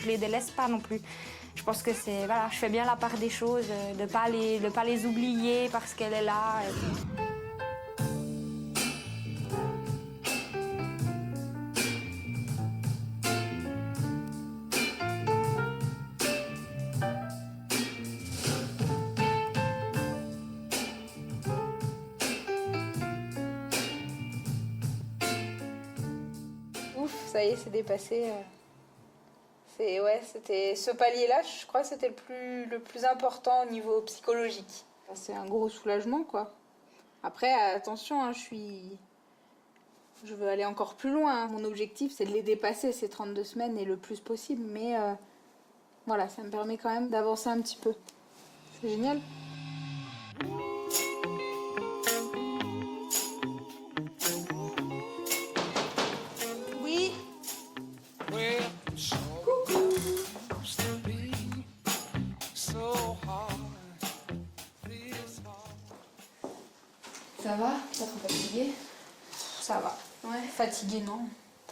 Je les délaisse pas non plus. Je pense que c'est voilà, je fais bien la part des choses, de pas les oublier parce qu'elle est là. Ouf, ça y est, c'est dépassé. C'était ce palier-là, je crois que c'était le plus important au niveau psychologique. C'est un gros soulagement, quoi. Après, attention, hein, je veux aller encore plus loin. Mon objectif, c'est de les dépasser, ces 32 semaines, et le plus possible. Mais voilà, ça me permet quand même d'avancer un petit peu. C'est génial. Oui. Ça va? Pas trop fatiguée? Ça va. Ouais. Fatiguée, non.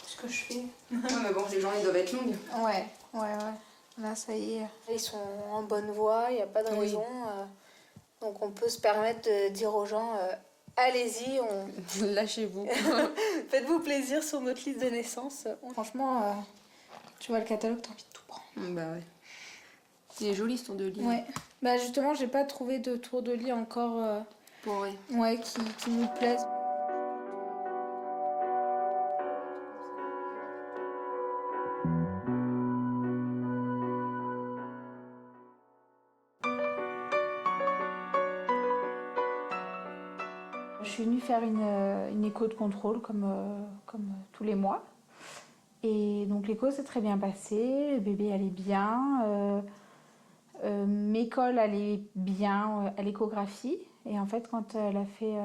C'est ce que je fais. Ouais, mais bon, les journées doivent être longues. Ouais. Là, ça y est. Ils sont en bonne voie, il n'y a pas de raison. Donc on peut se permettre de dire aux gens, allez-y, lâchez-vous. Faites-vous plaisir sur notre liste de naissance. Franchement, tu vois le catalogue, t'as envie de tout prendre. Bah ouais. Il est joli ce tour de lit. Ouais. Bah justement, j'ai pas trouvé de tour de lit encore qui nous plaise. Je suis venue faire une écho de contrôle comme tous les mois. Et donc l'écho s'est très bien passé, le bébé allait bien, Mécole allait bien à l'échographie. Et en fait, quand elle a fait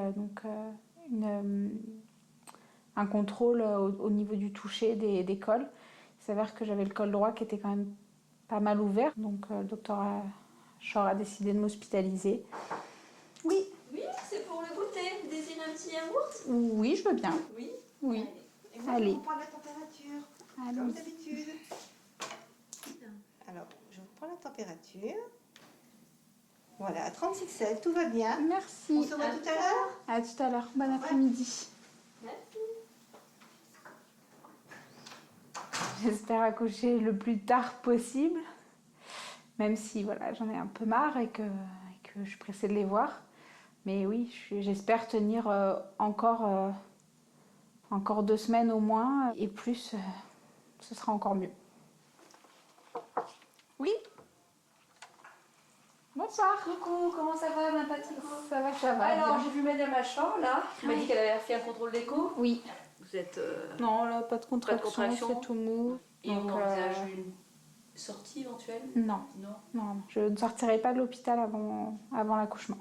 un contrôle au niveau du toucher des cols, il s'avère que j'avais le col droit qui était quand même pas mal ouvert. Donc le docteur Chor a décidé de m'hospitaliser. Oui. Oui, c'est pour le goûter. Vous désirez un petit yaourt? Oui, je veux bien. Oui. Oui. Et moi, Allez. je vous prends la température, comme d'habitude. Alors, je vous prends la température. Voilà, 36,7, tout va bien. Merci. On se voit tout à l'heure? À tout à l'heure. Bon après-midi. Merci. J'espère accoucher le plus tard possible, même si voilà, j'en ai un peu marre et que je suis pressée de les voir. Mais oui, j'espère tenir encore 2 semaines au moins, et plus, ce sera encore mieux. Oui. Bonsoir. Coucou, comment ça va ma petite? Ça va. Alors, bien. j'ai vu Madame Achan là, qui m'a dit qu'elle avait fait un contrôle d'écho. Oui. Vous êtes. Non, là, pas de contraction, c'est tout mou. Et on envisage une sortie éventuelle? Non. Non. Je ne sortirai pas de l'hôpital avant l'accouchement.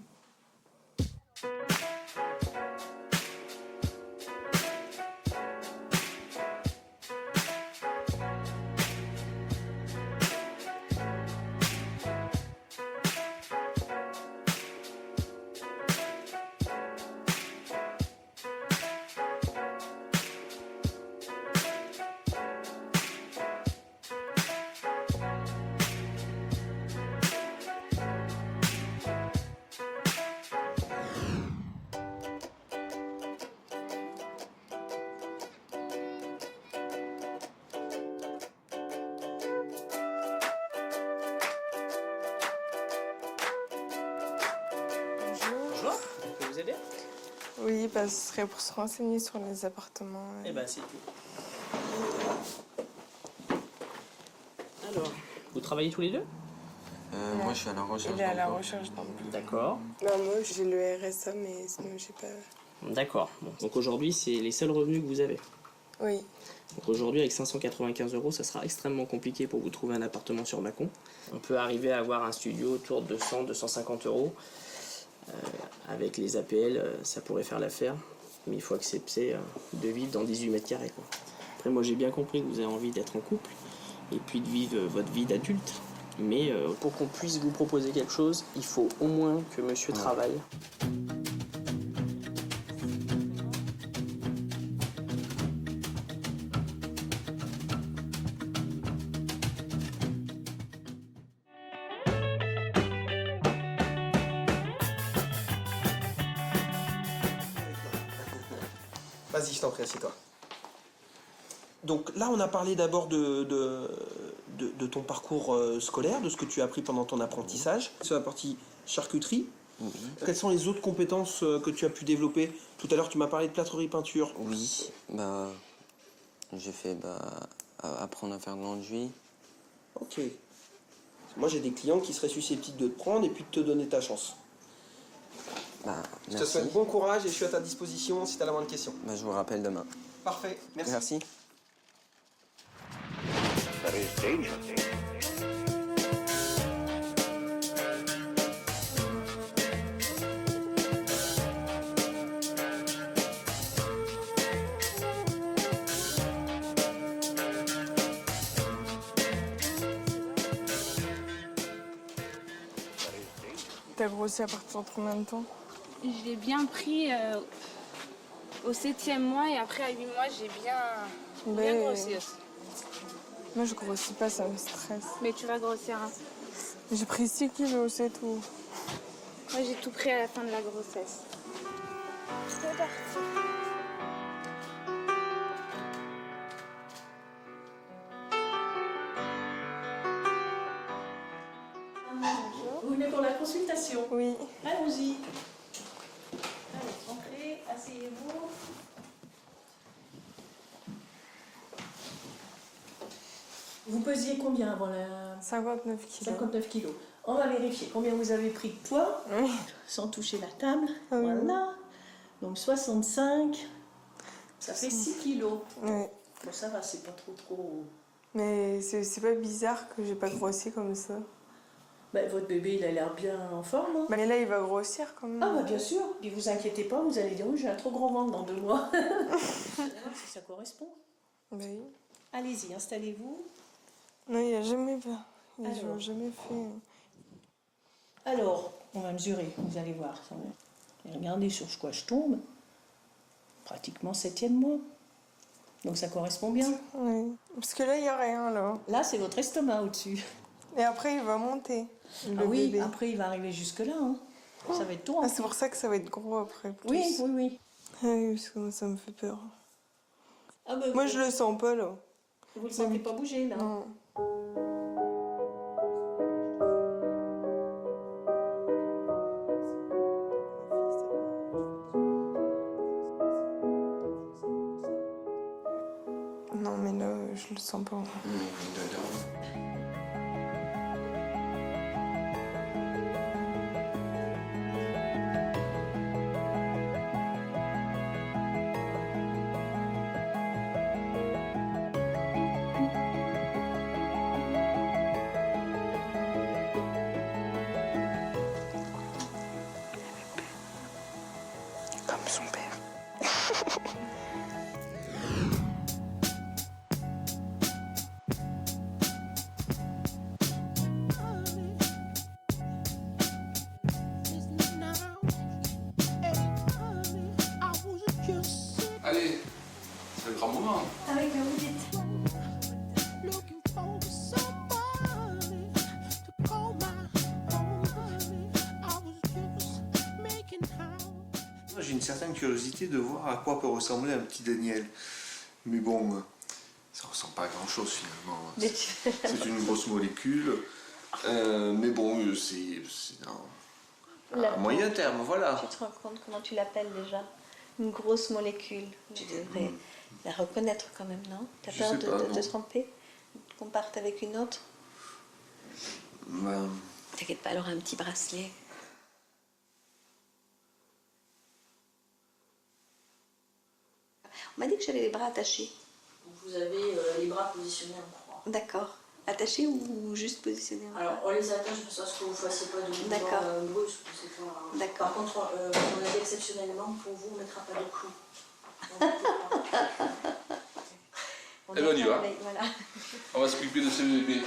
Bonjour, je peux vous aider? Oui, bah, ce serait pour se renseigner sur les appartements. Eh ben, c'est tout. Alors, vous travaillez tous les deux? Moi, je suis à la recherche Il est à la d'emploi. recherche d'emploi. D'accord. Bah, moi, j'ai le RSA, mais sinon, j'ai pas. D'accord. Bon. Donc aujourd'hui, c'est les seuls revenus que vous avez. Oui. Donc aujourd'hui, avec 595 €, ça sera extrêmement compliqué pour vous trouver un appartement sur Mâcon. On peut arriver à avoir un studio autour de 200-250 €. Avec les APL, ça pourrait faire l'affaire. Mais il faut accepter de vivre dans 18 mètres carrés, quoi. Après, moi, j'ai bien compris que vous avez envie d'être en couple et puis de vivre votre vie d'adulte. Mais pour qu'on puisse vous proposer quelque chose, il faut au moins que monsieur travaille. Vas-y, je t'en prie, assieds-toi. Donc là, on a parlé d'abord de ton parcours scolaire, de ce que tu as appris pendant ton apprentissage, sur la partie charcuterie. Oui. Quelles sont les autres compétences que tu as pu développer? Tout à l'heure, tu m'as parlé de plâtrerie peinture. Oui, j'ai fait apprendre à faire de l'enduit. Ok. Moi, j'ai des clients qui seraient susceptibles de te prendre et puis de te donner ta chance. Je te Merci. souhaite bon courage et je suis à ta disposition si tu as la moindre question. Je vous rappelle demain. Parfait, merci. Merci. T'as grossi à partir de combien de temps? Je l'ai bien pris au 7e mois et après à 8 mois, j'ai bien grossi aussi. Moi, je grossis pas, ça me stresse. Mais tu vas grossir. Hein. J'ai pris 6 kilos, c'est tout. Moi, j'ai tout pris à la fin de la grossesse. C'est parti. Vous venez pour la consultation? Oui. Allons-y. Allez, entrez, asseyez-vous. Vous pesiez combien avant la... 59 kilos. 59 kilos. On va vérifier combien vous avez pris de poids, sans toucher la table. Voilà. Donc 65, ça fait 6 kilos. Oui. Bon, ça va, c'est pas trop... Mais c'est pas bizarre que j'ai pas grossi comme ça. Bah, votre bébé, il a l'air bien en forme. Hein. Mais là, il va grossir quand même. Ah bah bien sûr. Et vous inquiétez pas, vous allez dire oui, j'ai un trop grand ventre dans 2 mois. Si ça correspond. Oui. Allez-y, installez-vous. Non, il a jamais fait. Ils Alors. ont jamais fait. Alors, on va mesurer, vous allez voir. Et regardez sur quoi je tombe. Pratiquement 7e mois. Donc ça correspond bien. Oui. Parce que là, il n'y a rien, là. Là, c'est votre estomac au-dessus. Et après, il va monter. Ah oui, après, il va arriver jusque-là. Hein. Ça va être tout. Ah, c'est pour ça que ça va être gros après. Plus. Oui, oui. Ah oui, parce que moi, ça me fait peur. Ah bah, moi, je le sens pas, là. Vous le sentez pas bouger là? Non. Non, mais là, je le sens pas. Comme son père. Allez, c'est le grand moment. Avec le vous dites. J'ai une certaine curiosité de voir à quoi peut ressembler un petit Daniel. Mais bon, ça ressemble pas à grand chose finalement. C'est une grosse molécule. Mais bon, c'est à moyen terme, voilà. Tu te rends compte comment tu l'appelles déjà? Une grosse molécule. Tu devrais la reconnaître quand même, non? T'as peur de te tromper? Qu'on parte avec une autre? T'inquiète pas, elle aura un petit bracelet. On m'a dit que j'avais les bras attachés. Vous avez les bras positionnés en croix. D'accord. Attachés ou juste positionnés en croix? Alors, on les attache de sorte que vous ne fassiez pas de mouvement brusque. D'accord. Par contre, on a dit exceptionnellement, pour vous, on ne mettra pas de clous. Eh ben, on y va. Voilà. On va s'occuper de ce bébé.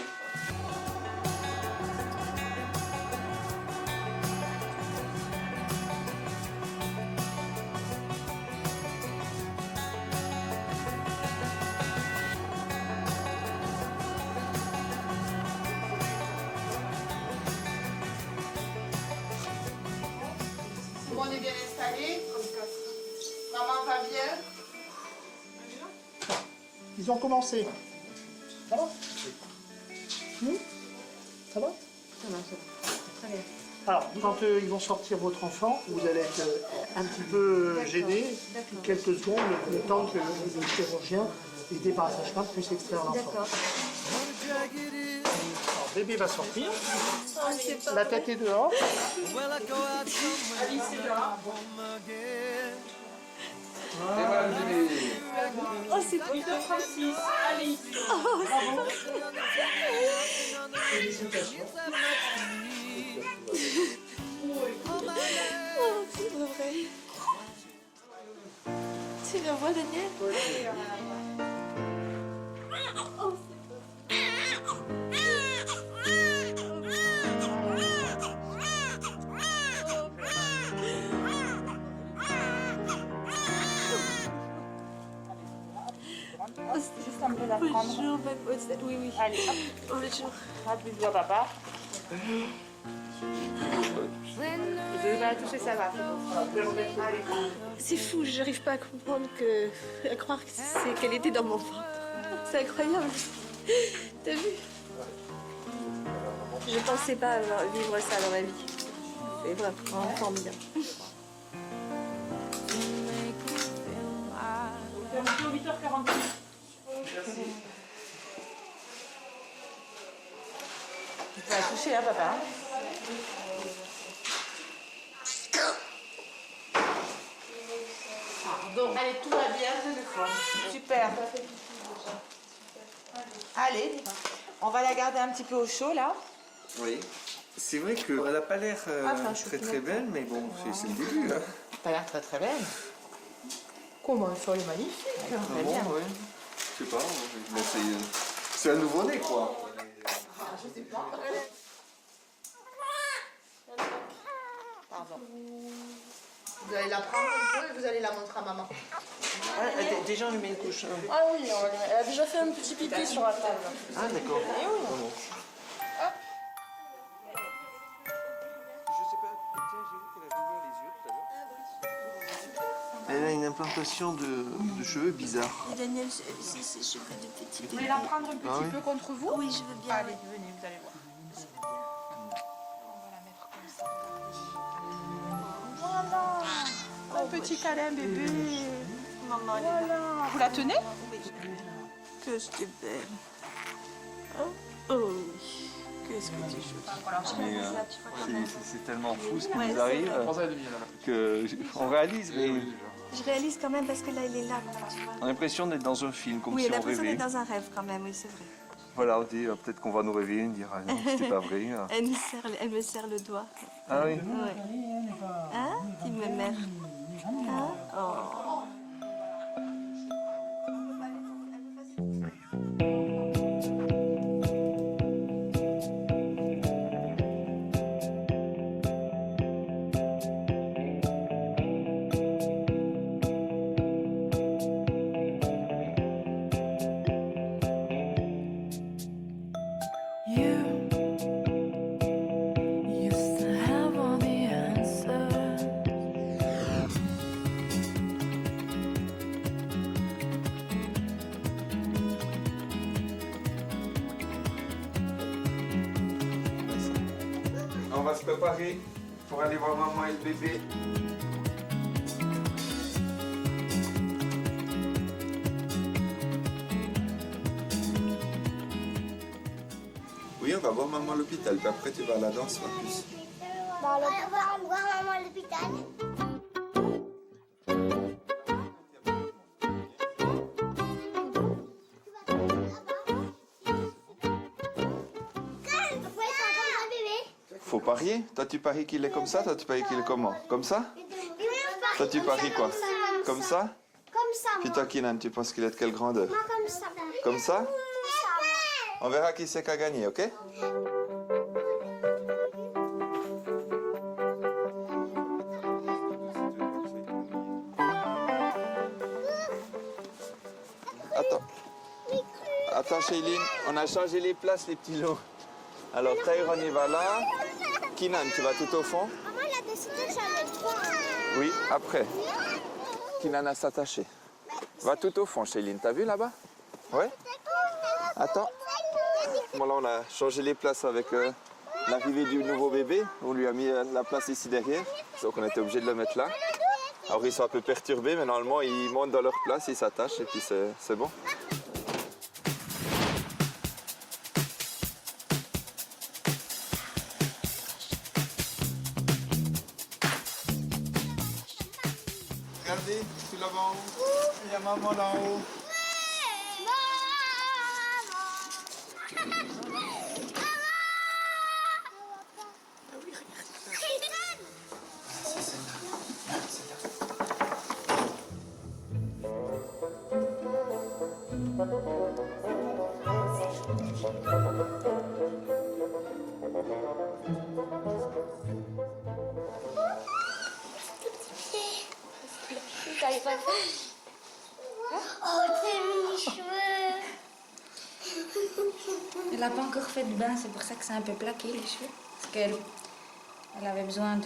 Tout le monde est bien installé. Maman va bien. Ils ont commencé. Ça va Ça va Ça va. Très bien. Alors, quand ils vont sortir votre enfant, vous allez être un petit peu gêné, quelques secondes, le temps que le chirurgien, aidé par la sage-femme, puisse extraire l'enfant. D'accord. Alors, bébé va sortir. La tête est dehors. Alice est là. Voilà le bébé. Oh, c'est beau. 8h36. Alice. Oh, bravo. Oh, c'est pas vrai. Tu le vois, Daniel? Oh, C'est juste un peu d'apprendre. Bonjour, mademoiselle. Oui, oui. Allez, hop. Bonjour. Rapide-toi, papa. Vous devez pas la toucher, ça va. Allez. C'est fou, j'arrive pas à comprendre à croire qu'elle était dans mon ventre. C'est incroyable. T'as vu? Je pensais pas vivre ça dans ma vie. C'est vraiment formidable. C'est un peu 8h46. Merci. Tu peux la toucher, hein, papa. Pardon. Allez, tout va bien, téléphone. Super. Allez, on va la garder un petit peu au chaud, là. Oui. C'est vrai qu'elle n'a pas l'air très belle, mais bon, c'est le début. Hein. Pas l'air très belle. Comment elle est magnifique. Ah bon, ouais. Je sais pas, mais c'est un nouveau-né, quoi. Je sais pas. Pardon. Vous allez la prendre un peu et vous allez la montrer à maman. Déjà, on lui met une couche. Ah oui, elle a déjà fait un petit pipi sur la table. Ah, d'accord. Et oui. Bon. Je sais pas, tiens, j'ai vu qu'elle avait ouvert les yeux tout à l'heure. Elle a une implantation de cheveux bizarre. Et Daniel, c'est ses cheveux de petit Vous voulez la prendre un petit peu contre vous? Oui, je veux bien. Allez, venez, vous allez voir. Voilà. Un petit câlin bébé. Maman, voilà. Vous la tenez? Que je t'ai belle. Oh oui. Qu'est-ce que tu es jolie. C'est tellement fou ce qui Ouais, nous c'est arrive vrai. qu'on réalise, mais Je réalise quand même parce que là, il est là. Tu vois. on a l'impression d'être dans un film, comme Oui, si elle a on l'impression rêvait. d'être dans un rêve quand même, oui, c'est vrai. Voilà, on dit peut-être qu'on va nous réveiller et dire ah non, c'était pas vrai. Elle me serre le doigt. Ah oui. Ouais. Hein? Petite mémère. Hein? Oh. On va se préparer pour aller voir maman et le bébé. Oui, on va voir maman à l'hôpital, puis après tu vas à la danse en plus. On va voir maman à l'hôpital. Faut parier. Toi tu paries qu'il est comme ça, toi tu paries qu'il est comment? Comme ça? Toi tu paries quoi? Comme ça? Comme ça. Puis toi Kinan, tu penses qu'il est de quelle grandeur? Moi comme ça. Comme ça? On verra qui c'est qui a gagné, ok? Attends. Attends, Chéline, on a changé les places, les petits lots. Alors, Tyron, il va là. Kinan, tu vas tout au fond? Maman, elle a décidé que j'allais le voir. Oui, après. Kinan a s'attaché. Va tout au fond, Chéline. T'as vu là-bas? Ouais? Attends. Bon, là, on a changé les places avec l'arrivée du nouveau bébé. On lui a mis la place ici derrière. Donc, on était obligé de le mettre là. Alors, ils sont un peu perturbés, mais normalement, ils montent dans leur place, ils s'attachent et puis c'est bon. Regardez, tout là-bas en haut. Il y a maman là en haut. Oh, t'es mes cheveux. Elle n'a pas encore fait de bain, c'est pour ça que c'est un peu plaqué les cheveux. Parce qu'elle avait besoin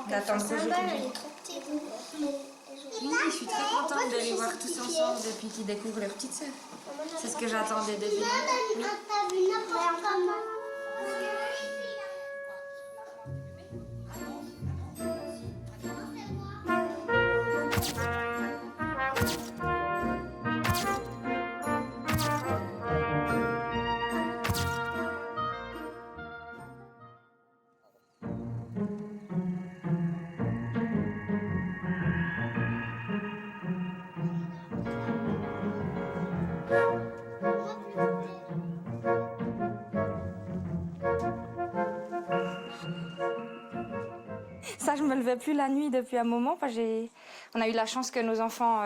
d'attendre aujourd'hui. Elle est trop petite. Oui, je suis très contente de les voir tous ensemble depuis qu'ils découvrent leur petite sœur. C'est ce que j'attendais depuis longtemps. Ça, je me levais plus la nuit depuis un moment. On a eu la chance que nos enfants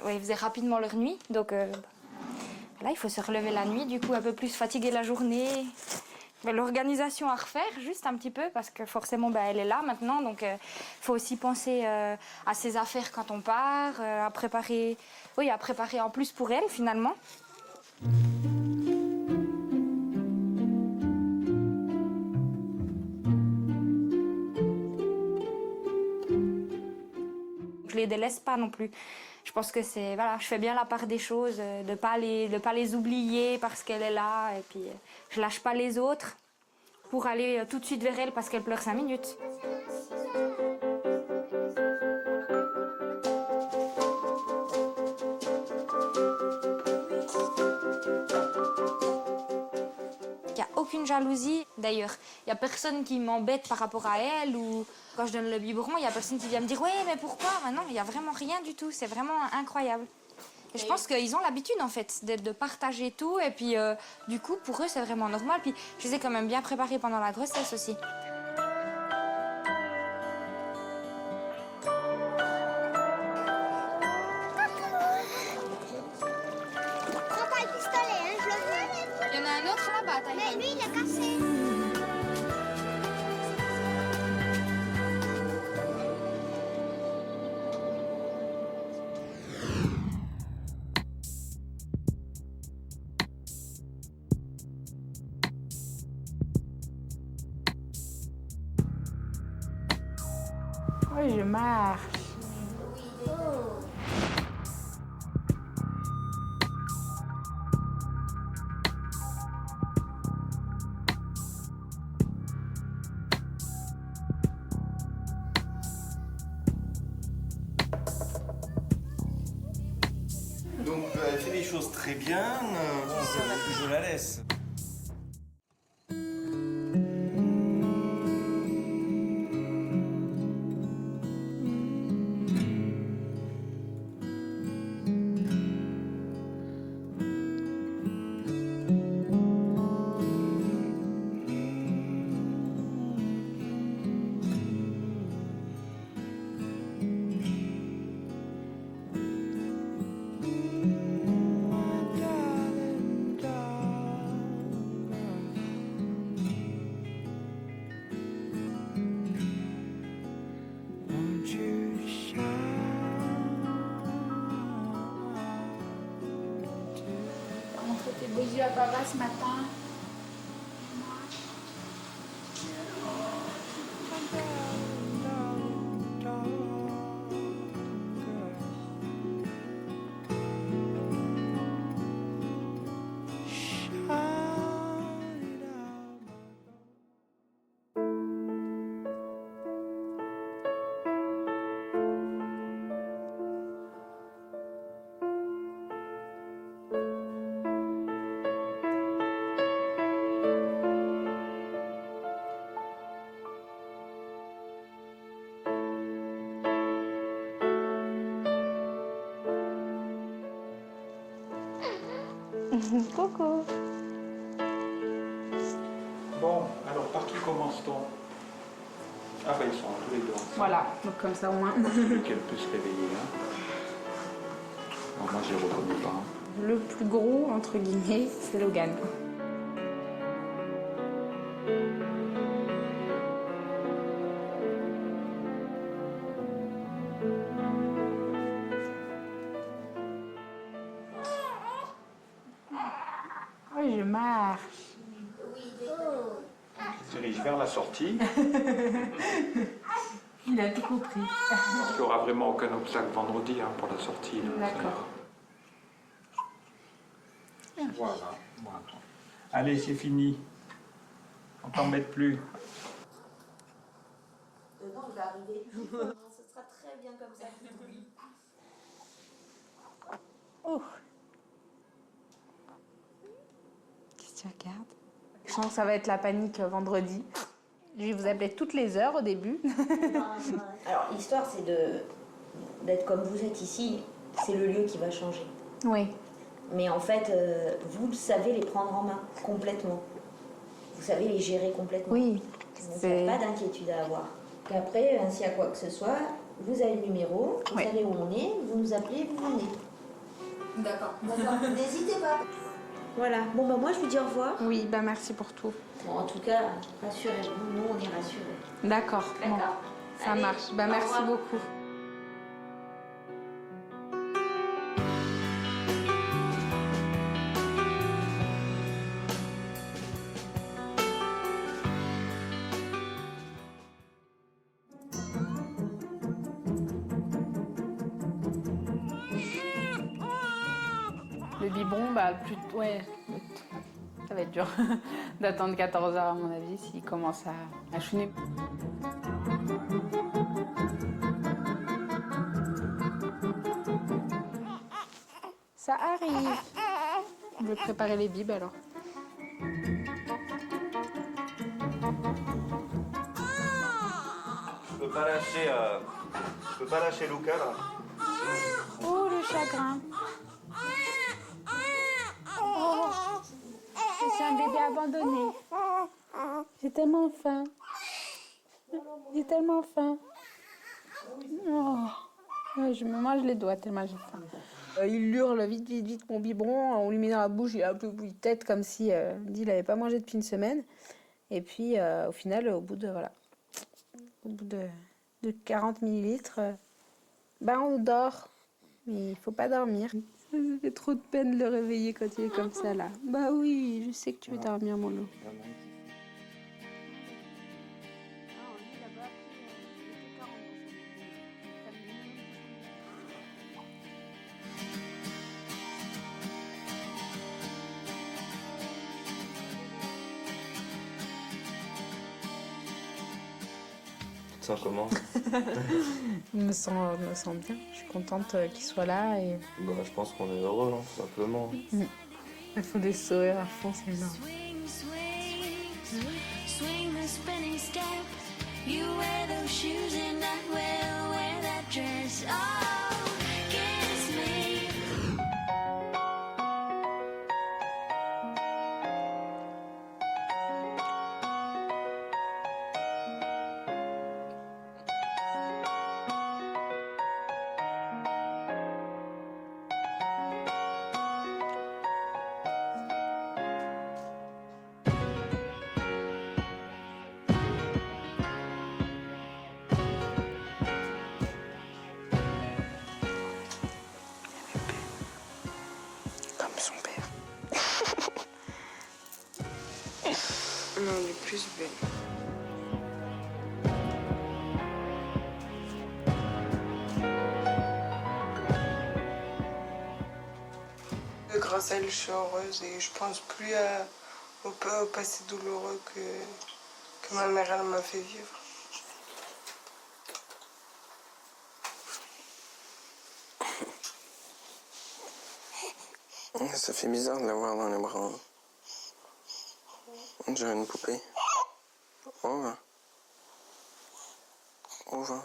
ils faisaient rapidement leur nuit. Donc là, il faut se relever la nuit, du coup un peu plus fatigué la journée. L'organisation à refaire, juste un petit peu, parce que forcément, elle est là maintenant. Donc il faut aussi penser à ses affaires quand on part, à préparer en plus pour elle, finalement. Je les délaisse pas non plus. Je pense que c'est voilà, je fais bien la part des choses, de pas les oublier parce qu'elle est là et puis je lâche pas les autres pour aller tout de suite vers elle parce qu'elle pleure 5 minutes. Il n'y a aucune jalousie. D'ailleurs, il n'y a personne qui m'embête par rapport à elle ou quand je donne le biberon, il n'y a personne qui vient me dire « Ouais, mais pourquoi ?» Maintenant, il n'y a vraiment rien du tout. C'est vraiment incroyable. Et je pense qu'ils ont l'habitude, en fait, de partager tout. Et puis, du coup, pour eux, c'est vraiment normal. Puis, je les ai quand même bien préparés pendant la grossesse aussi. Prends pas le pistolet, hein, je le veux. Il y en a un autre là-bas, t'as Mais lui, il a cassé. Oui, je marche. Donc elle fait les choses très bien, je la laisse. Montre tes beaux yeux à papa ce matin. Coucou. Bon, alors par qui commence-t-on? Ah ben ils sont tous les deux ensemble. Voilà, donc comme ça au moins. Celui qu'elle peut se réveiller. Hein. Bon, moi je les reconnais pas. Le plus gros, entre guillemets, c'est Logan. Oui, je marche. Il se dirige vers la sortie. Il a tout compris. Il n'y aura vraiment aucun obstacle vendredi hein, pour la sortie. D'accord. Voilà. Voilà. Allez, c'est fini. On t'embête plus. Dedans, on va arriver. Ce sera très bien comme ça. Oh. Qu'est-ce que tu regardes? Je sens que ça va être la panique vendredi. Je vais vous appeler toutes les heures au début. Alors l'histoire c'est d'être comme vous êtes ici, c'est le lieu qui va changer. Oui. Mais en fait, vous savez les prendre en main complètement. Vous savez les gérer complètement. Oui. Donc il n'y a pas d'inquiétude à avoir. Après, s'il y a quoi que ce soit, vous avez le numéro, vous savez où on est, vous nous appelez, vous venez. D'accord. N'hésitez pas. Voilà. Bon, bah moi, je vous dis au revoir. Oui, bah merci pour tout. Bon, en tout cas, rassurez-vous, nous, on est rassurés. D'accord. Bon, ça Allez, marche. Bah au merci revoir. beaucoup. biberon, ouais, ça va être dur d'attendre 14 heures à mon avis s'il commence à chouiner. Ça arrive. Je vais préparer les bibes alors. Je peux pas lâcher Luca là. Oh le chagrin. Oh, c'est un bébé abandonné. J'ai tellement faim. J'ai tellement faim. Oh. Ouais, je me mange les doigts tellement j'ai faim. Il hurle vite, vite, vite mon biberon. On lui met dans la bouche, il a un peu de tête comme si il n'avait pas mangé depuis une semaine. Et puis au final, au bout de 40 millilitres, on dort. Mais il faut pas dormir. Ça me fait trop de peine de le réveiller quand il est comme ça là. Bah oui, je sais que tu veux dormir mon loup. Tu te sens comment? Je me sens bien. Je suis contente qu'il soit là. Et... Bah, je pense qu'on est heureux, hein, tout simplement. Il faut des sourires à fond, c'est énorme. Swing the spinning step. You wear those shoes and I will wear that dress. Oh, kiss me. Comme son père. Non, elle est plus belle. Grâce à elle, je suis heureuse et je pense plus au passé douloureux que ma mère elle m'a fait vivre. Ça fait bizarre de l'avoir dans les bras. On dirait une poupée. On va. On va.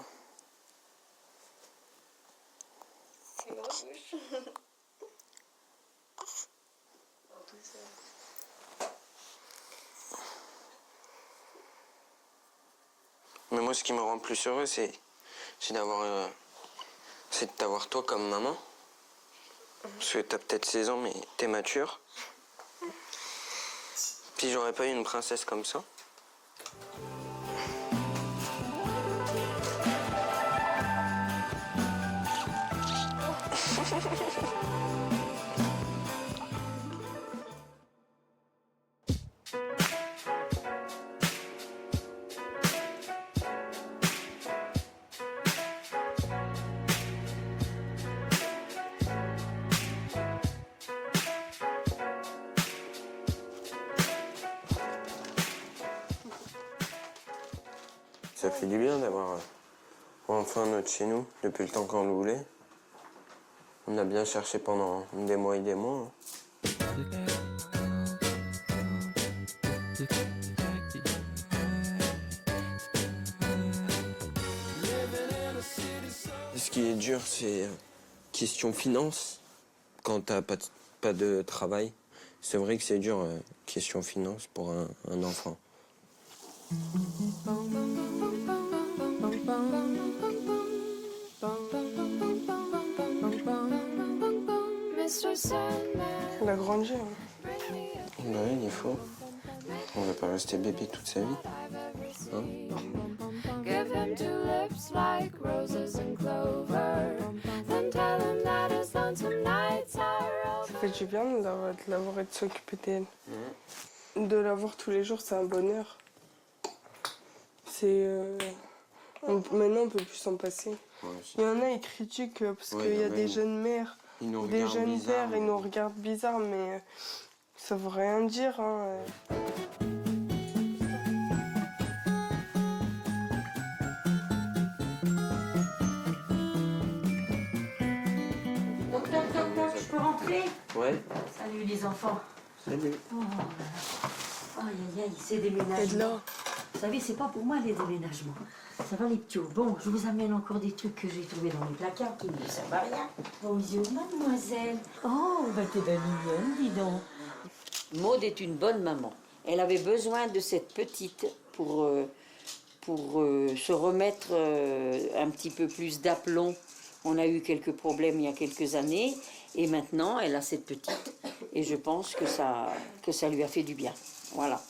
Mais moi, ce qui me rend plus heureux, c'est d'avoir, c'est de t'avoir toi comme maman. Parce que t'as peut-être 16 ans, mais t'es mature. Puis j'aurais pas eu une princesse comme ça. Ça fait du bien d'avoir enfin notre chez nous, depuis le temps qu'on le voulait. On a bien cherché pendant des mois et des mois. Ce qui est dur, c'est question finance. Quand t'as pas de travail, c'est vrai que c'est dur, question finance pour un enfant. Elle a grandi. Hein. Bah oui, il faut. On va pas rester bébé toute sa vie. Hein? Give him two lips like roses and clover. Then tell him that his lonesome nights are over. Ça fait du bien de l'avoir et de s'occuper d'elle. De la voir tous les jours, c'est un bonheur. C'est... maintenant, on peut plus s'en passer. Il y en a, ils critiquent parce qu'il y a des jeunes mères Ils nous Des regardent jeunes bizarre. pères, ils nous regardent bizarre, mais ça veut rien dire. Hein. Toc, toc, toc, toc, je peux rentrer? Ouais. Salut les enfants. Salut. Oh, aïe, aïe, aïe, c'est déménagement. Vous savez, c'est pas pour moi les déménagements. Ça va les petits. Bon, je vous amène encore des trucs que j'ai trouvés dans les placards qui ne servent à rien. Bonjour, mademoiselle. Oh, bah t'es bien mignonne, dis donc. Maud est une bonne maman. Elle avait besoin de cette petite pour se remettre un petit peu plus d'aplomb. On a eu quelques problèmes il y a quelques années et maintenant elle a cette petite et je pense que ça lui a fait du bien. Voilà.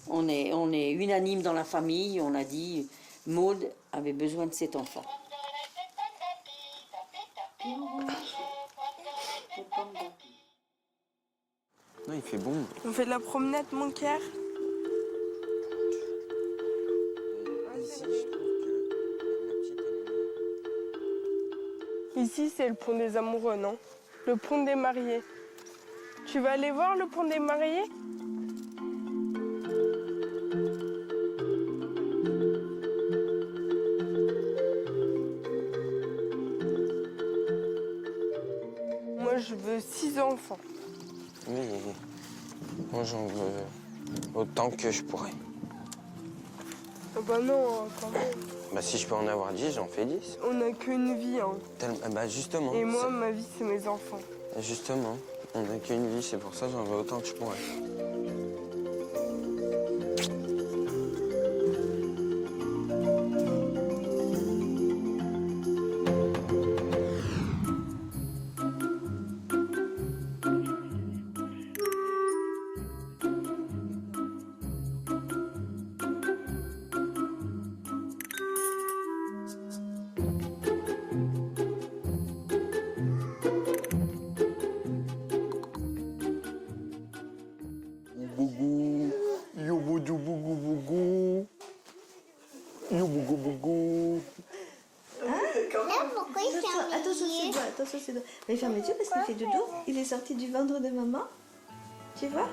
On est unanime dans la famille, on a dit Maud avait besoin de cet enfant. Non, il fait bon. On fait de la promenade, mon cœur. Ici, c'est le pont des amoureux, non? Le pont des mariés. Tu vas aller voir le pont des mariés? Moi, je veux 6 enfants. Oui, moi j'en veux autant que je pourrais. Ah bah non, quand même. Bah si je peux en avoir 10, j'en fais 10. On n'a qu'une vie, hein. Bah justement. Et moi, ma vie, c'est mes enfants. Justement, on n'a qu'une vie, c'est pour ça que j'en veux autant que je pourrais. Bougou, yo bougou bougou bougou, yo bougou bougou. Pourquoi il ferme les Attention ses yeux? doigts, attention ses doigts. Mais ferme les yeux parce qu'il fait dodo. Il est sorti du ventre de maman. Tu vois?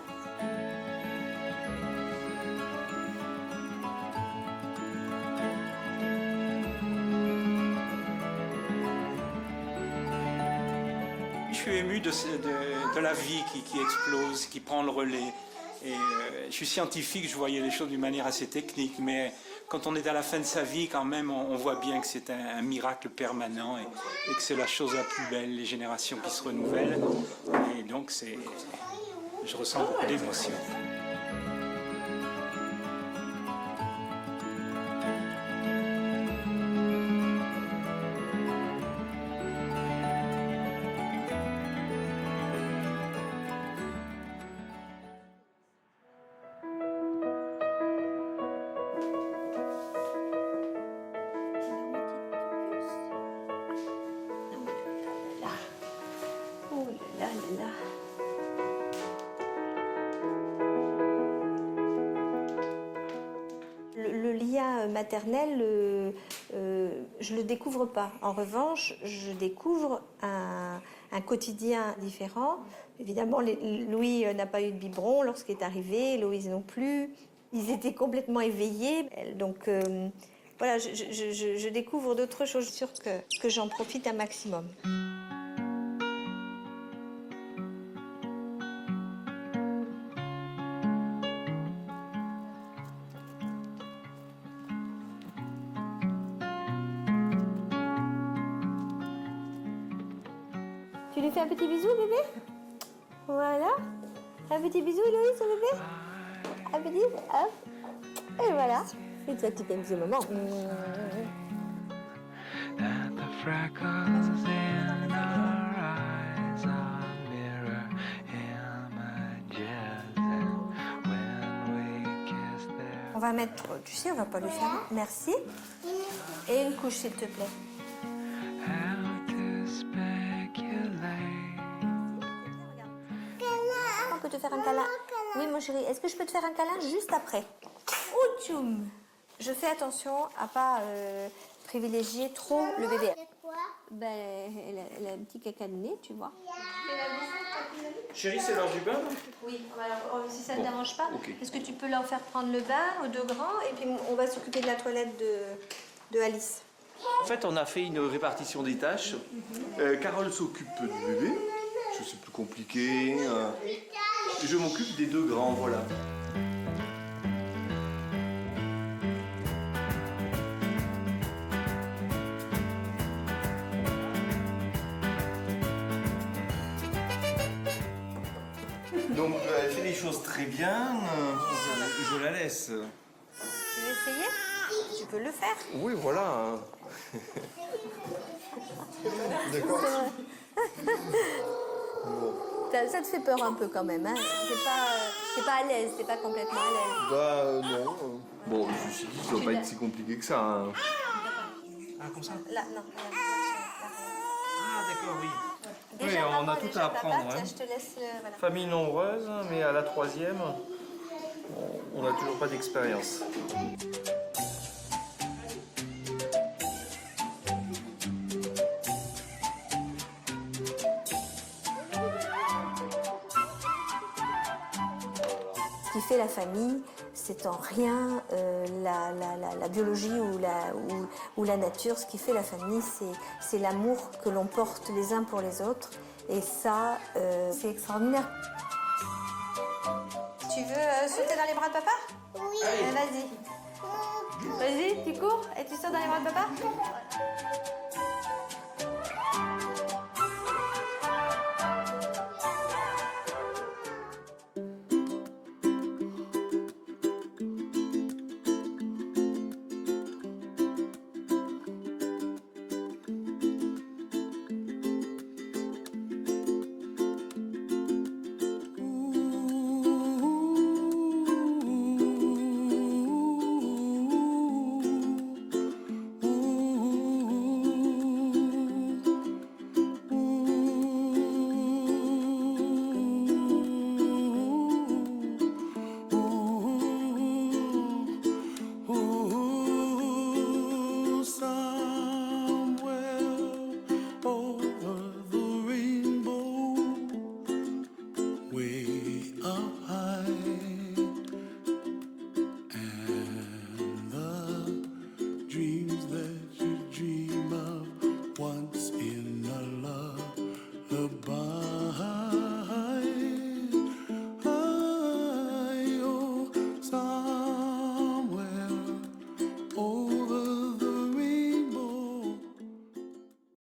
Je suis ému de la vie qui explose, qui prend le relais. Et, je suis scientifique, je voyais les choses d'une manière assez technique, mais quand on est à la fin de sa vie, quand même, on voit bien que c'est un miracle permanent et que c'est la chose la plus belle, les générations qui se renouvellent. Et donc, je ressens beaucoup d'émotion. Oh là là là là. Le lien maternel, je le découvre pas. En revanche, je découvre un quotidien différent. Évidemment, Louis n'a pas eu de biberon lorsqu'il est arrivé, Héloïse non plus. Ils étaient complètement éveillés. Donc voilà, je découvre d'autres choses. Je suis sûre que j'en profite un maximum. Tu lui fais un petit bisou, bébé? Voilà. Un petit bisou, Héloïse, au bébé? Un petit, hop. Et voilà. Et toi, tu fais un bisou, maman. On va mettre, tu sais, on va pas lui faire. Merci. Et une couche, s'il te plaît. On peut te faire un câlin. Oui, mon chéri. Est-ce que je peux te faire un câlin juste après? Ouchoum. Je fais attention à pas privilégier trop le bébé. Quoi? elle a un petit caca de nez, tu vois. Chérie, c'est l'heure du bain? Oui, alors si ça ne Bon, te dérange pas, ok. est-ce que tu peux leur faire prendre le bain aux 2 grands et puis on va s'occuper de la toilette de Alice. En fait, on a fait une répartition des tâches. Carole s'occupe du bébé, ça c'est plus compliqué. Je m'occupe des 2 grands, voilà. Donc elle fait les choses très bien, je la laisse. Tu veux essayer? Tu peux le faire. Oui, voilà. D'accord. Ça te fait peur un peu quand même, hein? T'es pas à l'aise, t'es pas complètement à l'aise. Bah non. Bon, je me suis dit que ça doit pas être si compliqué que ça. Hein. Ah, comme ça? Là, non. Ah, d'accord, oui. Oui, on a tout à apprendre. Hein. Je te laisse, voilà. Famille nombreuse, mais à la 3e, on n'a toujours pas d'expérience. Ce qui fait la famille, c'est en rien la biologie ou la nature. Ce qui fait la famille, c'est l'amour que l'on porte les uns pour les autres. Et ça, c'est extraordinaire. Tu veux sauter dans les bras de papa? Oui. Vas-y. Vas-y, tu cours et tu sautes dans les bras de papa?